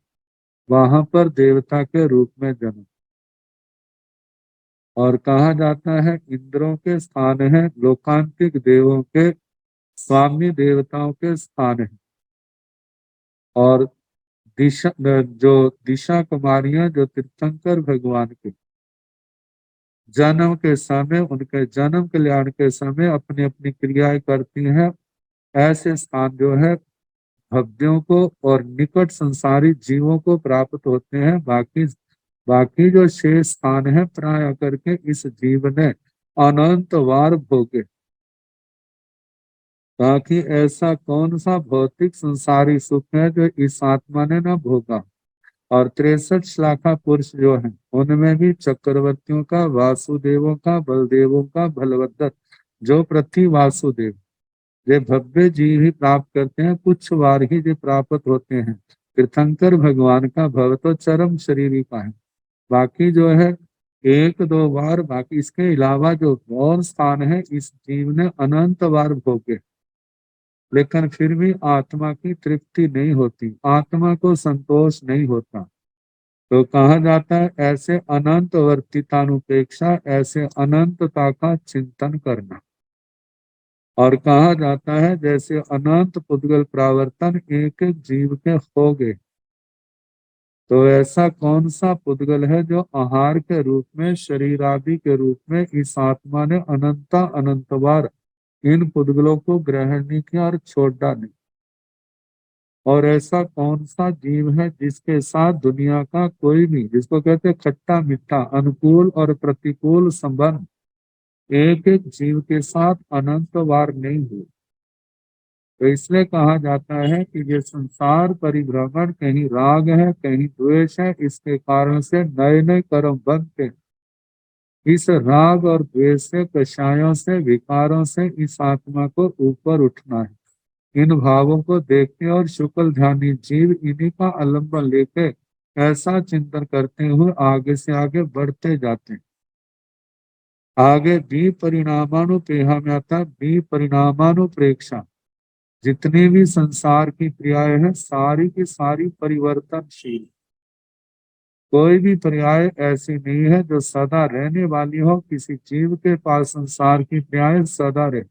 वहां पर देवता के रूप में जन्म। और कहा जाता है इंद्रों के स्थान है, लोकांतिक देवों के स्वामी देवताओं के स्थान है। और दिशा, जो दिशा कुमारियां जो तीर्थंकर भगवान के जन्म के समय, उनके जन्म कल्याण के समय अपनी अपनी क्रियाएं करती हैं, ऐसे स्थान जो है भक्तों को और निकट संसारी जीवों को प्राप्त होते हैं। बाकी बाकी जो शेष स्थान है प्राय करके इस जीव ने अनंत बार भोगे। ताकि ऐसा कौन सा भौतिक संसारी सुख है जो इस आत्मा ने न भोगा। और 63 शाखा पुरुष जो है उनमें भी चक्रवर्तियों का, वासुदेवों का, बलदेवों का, बलभद्र जो पृथ्वी वासुदेव, ये भव्य जीव ही प्राप्त करते हैं, कुछ बार ही जो प्राप्त होते हैं। तीर्थंकर भगवान का भव तो चरम शरीर का है, बाकी जो है एक दो बार, बाकी इसके अलावा जो और स्थान है इस जीव ने अनंत बार भोगे। लेकिन फिर भी आत्मा की तृप्ति नहीं होती, आत्मा को संतोष नहीं होता। तो कहा जाता है ऐसे अनंत वर्तितानुपेक्षा, ऐसे अनंतता का चिंतन करना। और कहा जाता है जैसे अनंत पुद्गल प्रावर्तन एक एक जीव के हो गए, तो ऐसा कौन सा पुद्गल है जो आहार के रूप में, शरीर आदि के रूप में इस आत्मा ने अनंता अनंत बार इन पुद्गलों को ग्रहण नहीं किया और छोड़ा नहीं। और ऐसा कौन सा जीव है जिसके साथ दुनिया का कोई भी, जिसको कहते हैं खट्टा मीठा, अनुकूल और प्रतिकूल संबंध एक एक जीव के साथ अनंत बार नहीं हुए। तो इसलिए कहा जाता है कि ये संसार परिभ्रमण, कहीं राग है, कहीं द्वेष है, इसके कारण से नए नए कर्म बनते हैं। इस राग और द्वेष से, कषायों से, विकारों से इस आत्मा को ऊपर उठना है। इन भावों को देखते और शुक्ल ध्यानी जीव इन्हीं का अवलंबन लेके ऐसा चिंतन करते हुए आगे से आगे बढ़ते जाते हैं। आगे भी परिणामानुपेहा में आता, भी परिणामानुप्रेक्षा। जितनी भी संसार की क्रियाएं हैं सारी की सारी परिवर्तनशील, कोई भी पर्याय ऐसी नहीं है जो सदा रहने वाली हो। किसी जीव के पास संसार की क्रियाएं सदा रहे,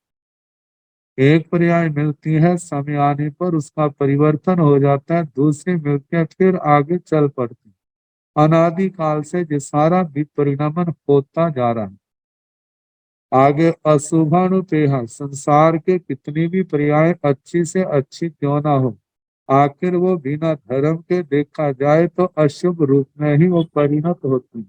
एक पर्याय मिलती है, समय आने पर उसका परिवर्तन हो जाता है, दूसरी मिलती है, फिर आगे चल पड़ती। अनादि काल से ये सारा विपरिणामन होता जा रहा है। आगे अशुभानुपेहा, संसार के कितनी भी पर्याय अच्छी से अच्छी क्यों ना हो, आखिर वो बिना धर्म के देखा जाए तो अशुभ रूप में ही वो परिणत होती है।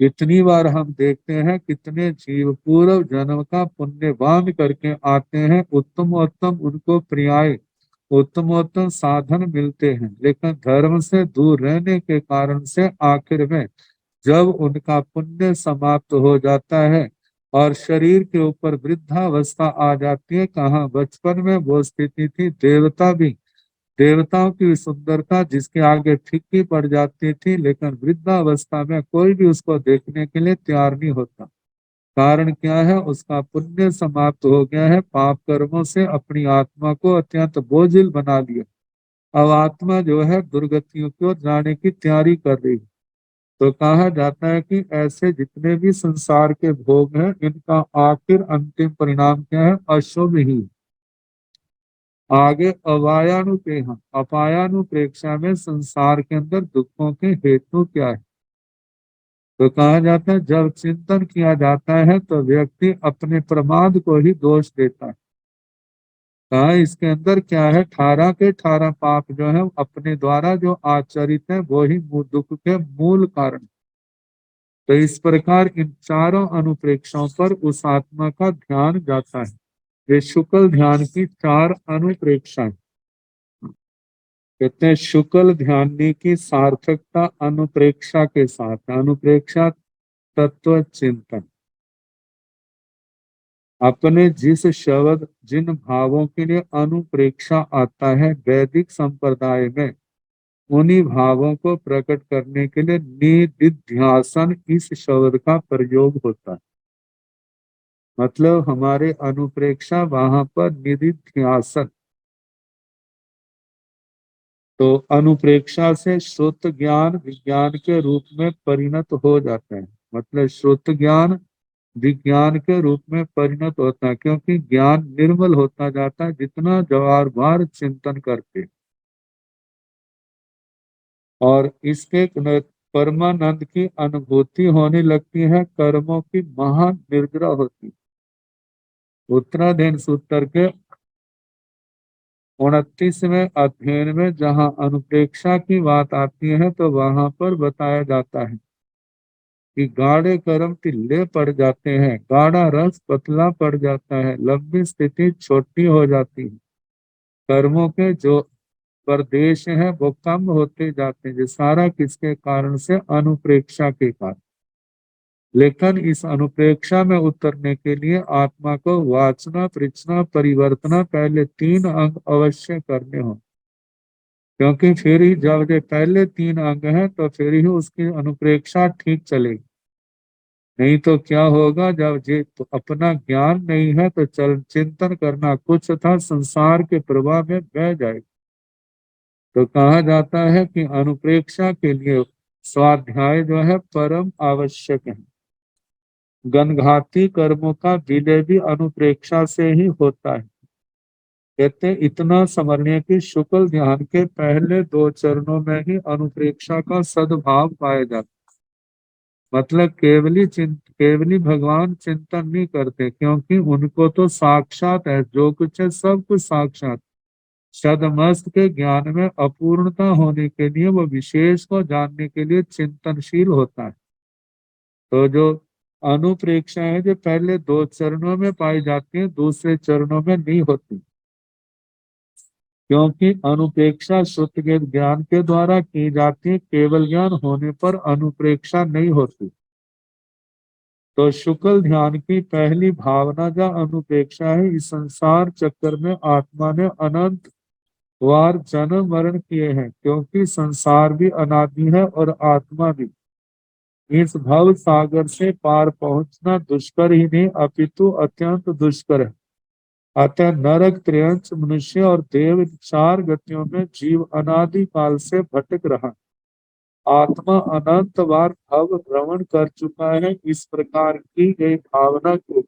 इतनी बार हम देखते हैं कितने जीव पूर्व जन्म का पुण्यवान करके आते हैं, उत्तमोत्तम उनको पर्याय, उत्तमोत्तम साधन मिलते हैं, लेकिन धर्म से दूर रहने के कारण से आखिर में जब उनका पुण्य समाप्त हो जाता है और शरीर के ऊपर वृद्धावस्था आ जाती है, कहाँ बचपन में वो स्थिति थी, देवता भी, देवताओं की सुंदरता जिसके आगे फीकी पड़ जाती थी, लेकिन वृद्धावस्था में कोई भी उसको देखने के लिए तैयार नहीं होता। कारण क्या है? उसका पुण्य समाप्त हो गया है, पाप कर्मों से अपनी आत्मा को अत्यंत बोझिल बना लिया। अब आत्मा जो है दुर्गतियों की ओर जाने की तैयारी कर रही है। तो कहा जाता है कि ऐसे जितने भी संसार के भोग हैं, इनका आखिर अंतिम परिणाम क्या है? अशुभ ही। आगे अपायानुप्रेक्षा में संसार के अंदर दुखों के हेतु क्या है? तो कहा जाता है जब चिंतन किया जाता है तो व्यक्ति अपने प्रमाद को ही दोष देता है। कहा इसके अंदर क्या है? 18 के 18 पाप जो है अपने द्वारा जो आचरित है वो ही दुख के मूल कारण। तो इस प्रकार इन चारों अनुप्रेक्षाओं पर उस आत्मा का ध्यान जाता है। ये शुक्ल ध्यान की 4 अनुप्रेक्षाएं। कहते हैं शुक्ल ध्यान की सार्थकता अनुप्रेक्षा के साथ। अनुप्रेक्षा तत्व चिंतन। अपने जिस शब्द जिन भावों के लिए अनुप्रेक्षा आता है वैदिक संप्रदाय में, उन्हीं भावों को प्रकट करने के लिए निदिध्यासन इस शब्द का प्रयोग होता है। मतलब हमारे अनुप्रेक्षा वहां पर निदिध्यासन। तो अनुप्रेक्षा से श्रुत ज्ञान विज्ञान के रूप में परिणत हो जाता है। मतलब श्रुत ज्ञान विज्ञान के रूप में परिणत होता है, क्योंकि ज्ञान निर्मल होता जाता है जितना बार बार चिंतन करते। और इसके परमानंद की अनुभूति होने लगती है, कर्मों की महान निर्जरा होती। उत्तराधीन सूत्र के 29वें अध्ययन में जहाँ अनुप्रेक्षा की बात आती है तो वहां पर बताया जाता है कि गाढ़े कर्म ढीले पड़ जाते हैं, गाढ़ा रस पतला पड़ जाता है, लंबी स्थिति छोटी हो जाती है, कर्मों के जो प्रदेश हैं वो कम होते जाते हैं। ये सारा किसके कारण से? अनुप्रेक्षा के कारण। लेकिन इस अनुप्रेक्षा में उतरने के लिए आत्मा को वाचना पृच्छना परिवर्तना पहले 3 अंग अवश्य करने हों। क्योंकि फिर ही जब ये पहले 3 अंग हैं तो फिर ही उसकी अनुप्रेक्षा ठीक चलेगी। नहीं तो क्या होगा? जब ये तो अपना ज्ञान नहीं है तो चल चिंतन करना कुछ था, संसार के प्रवाह में बह जाए। तो कहा जाता है कि अनुप्रेक्षा के लिए स्वाध्याय जो है परम आवश्यक है। गणघाती कर्मों का विलय भी अनुप्रेक्षा से ही होता है। कहते इतना समझने की शुक्ल ध्यान के पहले 2 चरणों में ही अनुप्रेक्षा का सद्भाव पाया जाता। मतलब केवली भगवान चिंतन नहीं करते, क्योंकि उनको तो साक्षात है, जो कुछ है सब कुछ साक्षात। सदमस्त के ज्ञान में अपूर्णता होने के लिए वो विशेष को जानने के लिए चिंतनशील होता है। तो जो अनुप्रेक्षा है जो पहले 2 चरणों में पाई जाती है, दूसरे चरणों में नहीं होती। क्योंकि अनुप्रेक्षा शुद्ध के ज्ञान के द्वारा की जाती है, केवल ज्ञान होने पर अनुप्रेक्षा नहीं होती। तो शुक्ल ध्यान की पहली भावना जो अनुप्रेक्षा है, इस संसार चक्कर में आत्मा ने अनंत वार जन्म मरण किए हैं, क्योंकि संसार भी अनादि है और आत्मा भी। इस भव सागर से पार पहुंचना दुष्कर ही नहीं अपितु अत्यंत दुष्कर है। अतः नरक त्रियंच मनुष्य और देव 4 गतियों में जीव अनादि काल से भटक रहा। आत्मा अनंत बार भव भ्रमण कर चुका है। इस प्रकार की गई भावना को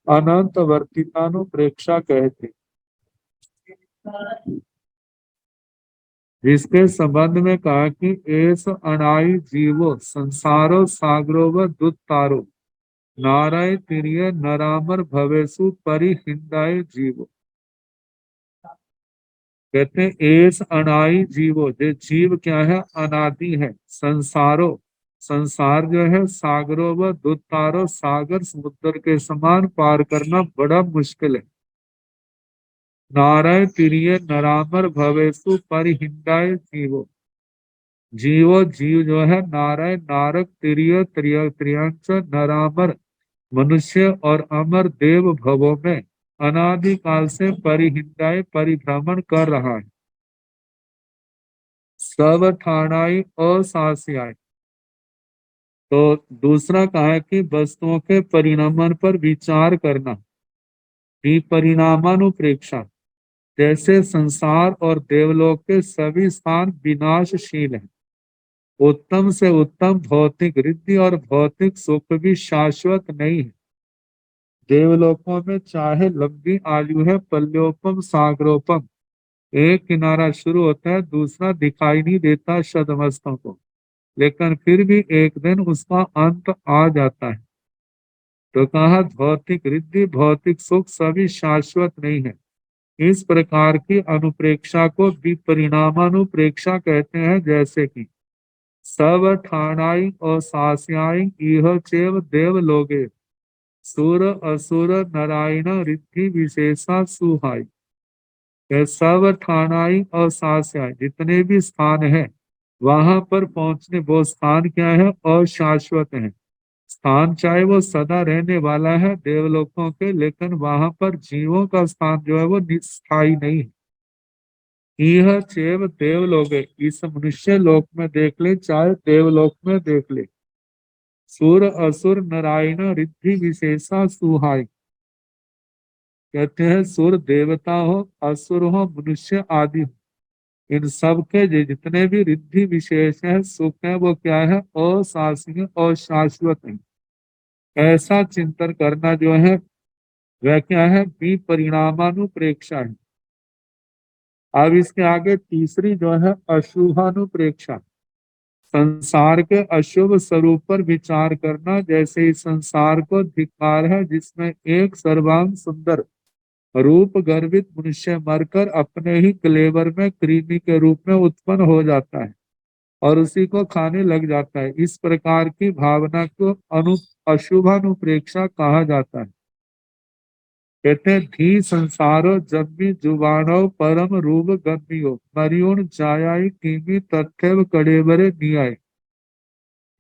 अनंत वर्तितानुप्रेक्षा कहते हैं। जिसके संबंध में कहा कि एस अनाई जीवो संसारो सागरो व दुत्तारो नाराय तिरिय नरामर भवेसु परिहिंदाय जीवो। कहते हैं एस अनाई जीवो, जो जीव क्या है? अनादि है। संसारो, संसार जो है सागरो व दुत्तारो, सागर समुद्र के समान पार करना बड़ा मुश्किल है। नाराय तिरिय नरामर भवेसु परिहिंदाय जीवो। जीव जो है नारायण नारक तिरिय त्रियंच नरामर मनुष्य और अमर देव भवों में अनादि काल से परिहिंदाय परिभ्रमण कर रहा है। सब ठाणाई असास्याय, तो दूसरा कहा है कि वस्तुओं के परिणामन पर विचार करना, विपरिणामानुप्रेक्षा। जैसे संसार और देवलोक के सभी स्थान विनाशशील हैं, उत्तम से उत्तम भौतिक रिद्धि और भौतिक सुख भी शाश्वत नहीं है। देवलोकों में चाहे लंबी आयु है, पल्योपम सागरोपम, एक किनारा शुरू होता है, दूसरा दिखाई नहीं देता शतमस्तों को, लेकिन फिर भी एक दिन उसका अंत आ जाता है। तो कहा भौतिक रिद्धि भौतिक सुख सभी शाश्वत नहीं है। इस प्रकार की अनुप्रेक्षा को विपरिणामानुप्रेक्षा कहते हैं। जैसे कि सब ठाणाई और सास्याई इह चेव देवलोगे, सुर असुर नारायण रिद्धि विशेषा सुहाई। यह सब ठाणाई और सास्याई जितने भी स्थान है, वहां पर पहुंचने, वो स्थान क्या है? अशाश्वत है। स्थान चाहे वो सदा रहने वाला है देवलोकों के, लेकिन वहां पर जीवों का स्थान जो है वो स्थायी नहीं है। यह चैव देवलोक है, इस मनुष्य लोक में देख ले चाहे देवलोक में देख ले। सुर असुर नारायण रिद्धि विशेषा सुहाई। कहते हैं सुर देवता हो, असुर हो, मनुष्य आदि हो, इन सब के जितने भी रिद्धि विशेष है, सुख है, वो क्या है? अशाश्वत और शाश्वत है। ऐसा चिंतन करना जो है वह क्या है? विपरिणामानुप्रेक्षा है। अब इसके आगे तीसरी जो है अशुभानुप्रेक्षा, संसार के अशुभ स्वरूप पर विचार करना। जैसे इस संसार को धिक्कार है, जिसमें एक सर्वांग सुंदर रूप गर्वित मनुष्य मरकर अपने ही कलेवर में कृमि के रूप में उत्पन्न हो जाता है और उसी को खाने लग जाता है। इस प्रकार की भावना को अशुभानुप्रेक्षा कहा जाता है। कहते हैं धी संसारो जन्मी जुबानो परम रूप गम्यो, मरियोण जायाई कीमी तथ्यव कड़ेबरे नियाय।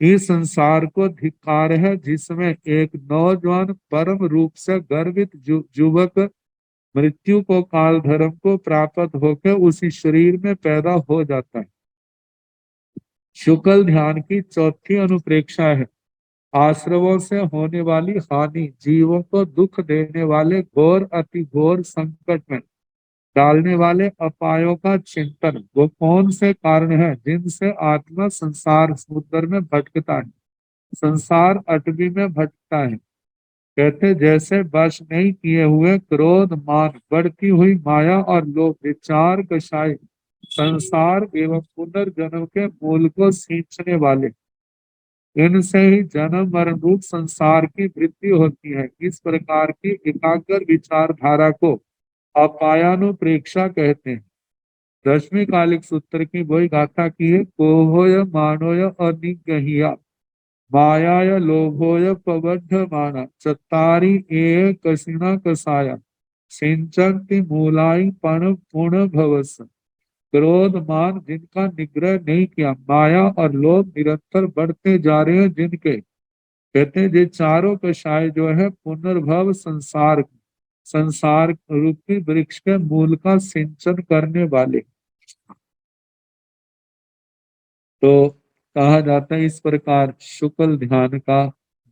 इस संसार को धिक्कार है, जिसमें एक नौजवान परम रूप से गर्वित युवक मृत्यु को काल धर्म को प्राप्त होकर उसी शरीर में पैदा हो जाता है। शुक्ल ध्यान की चौथी अनुप्रेक्षा है आश्रवों से होने वाली हानि, जीवों को दुख देने वाले घोर अति घोर संकट में डालने वाले अपायों का चिंतन। वो कौन से कारण है जिनसे आत्मा संसार समुद्र में भटकता है, संसार अटवी में भटकता है। कहते जैसे वश नहीं किए हुए क्रोध मान, बढ़ती हुई माया और लोभ, विचार कषाय, संसार एवं पुनर्जन्म के मूल को सींचने वाले, इनसे ही जन्म मरण रूप संसार की वृद्धि होती है। इस प्रकार की एकाग्र विचारधारा को अपायानुप्रेक्षा कहते हैं। दसवीं कालिक सूत्र की वही गाथा की है, कोहोय मानोय अनिगहिया, मायाय लोभोय प्रबद्धमाना, चत्तारि ए कसिना कसाया, सिंचन्ति मूलाई पण पूर्ण भवस। क्रोध मान जिनका निग्रह नहीं किया, माया और लोभ निरंतर बढ़ते जा रहे हैं जिनके, कहते हैं ये चारों कषाय जो है पुनर्भव संसार संसार रूपी वृक्ष के मूल का सिंचन करने वाले। तो कहा जाता है इस प्रकार शुक्ल ध्यान का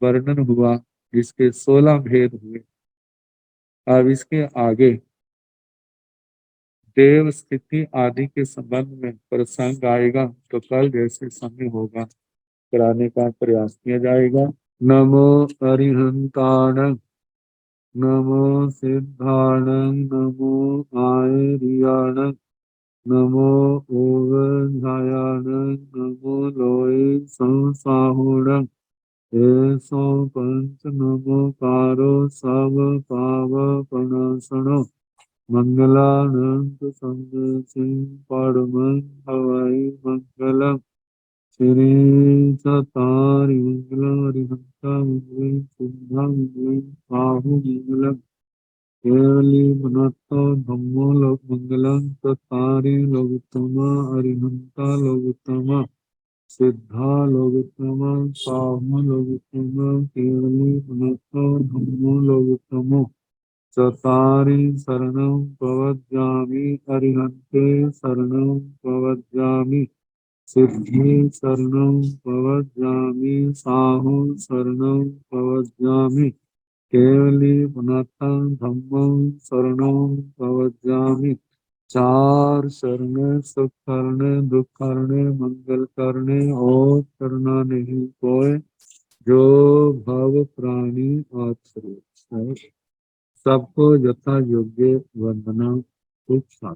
वर्णन हुआ, जिसके 16 भेद हुए। अब इसके आगे देव स्थिति आदि के संबंध में प्रसंग आएगा, तो कल जैसे समय होगा कराने का प्रयास किया जाएगा। नमो अरिहंताण, नमो सिद्धाण, नमो आयरियाण, नमो ओवधायाण, नमो लोय संसाहुण, ऐसो पंच नमोकारो सब पाव पणासनो, मंगलानंद संदेशिं परमं हवै मंगलम्। श्री चतारि मंगलम् हरिहंता मंगलम् सिद्धा मंगलम् साहु मंगलम् केवली मनत्तो धम्मो लोक मंगलम् चतारि लोकोत्तमा हरिहंता लोकोत्तमा सिद्धा लोकोत्तमा साहु लोकोत्तमा केवली मनत्तो धम्मो लोकोत्तमो चतारि शरणं प्रवज्जामि अरिहन्ते शरणं प्रवज्जामि सिद्धि शरणं प्रवज्जामि साहु शरणं प्रवज्जामि केवली पुनातं धम्मं शरणं प्रवज्जामि चार शरण सुख करने दुख करने मंगल करने और करना नहीं कोई जो भव प्राणी आश्रय सबको यथा योग्य वंदना सुख साथ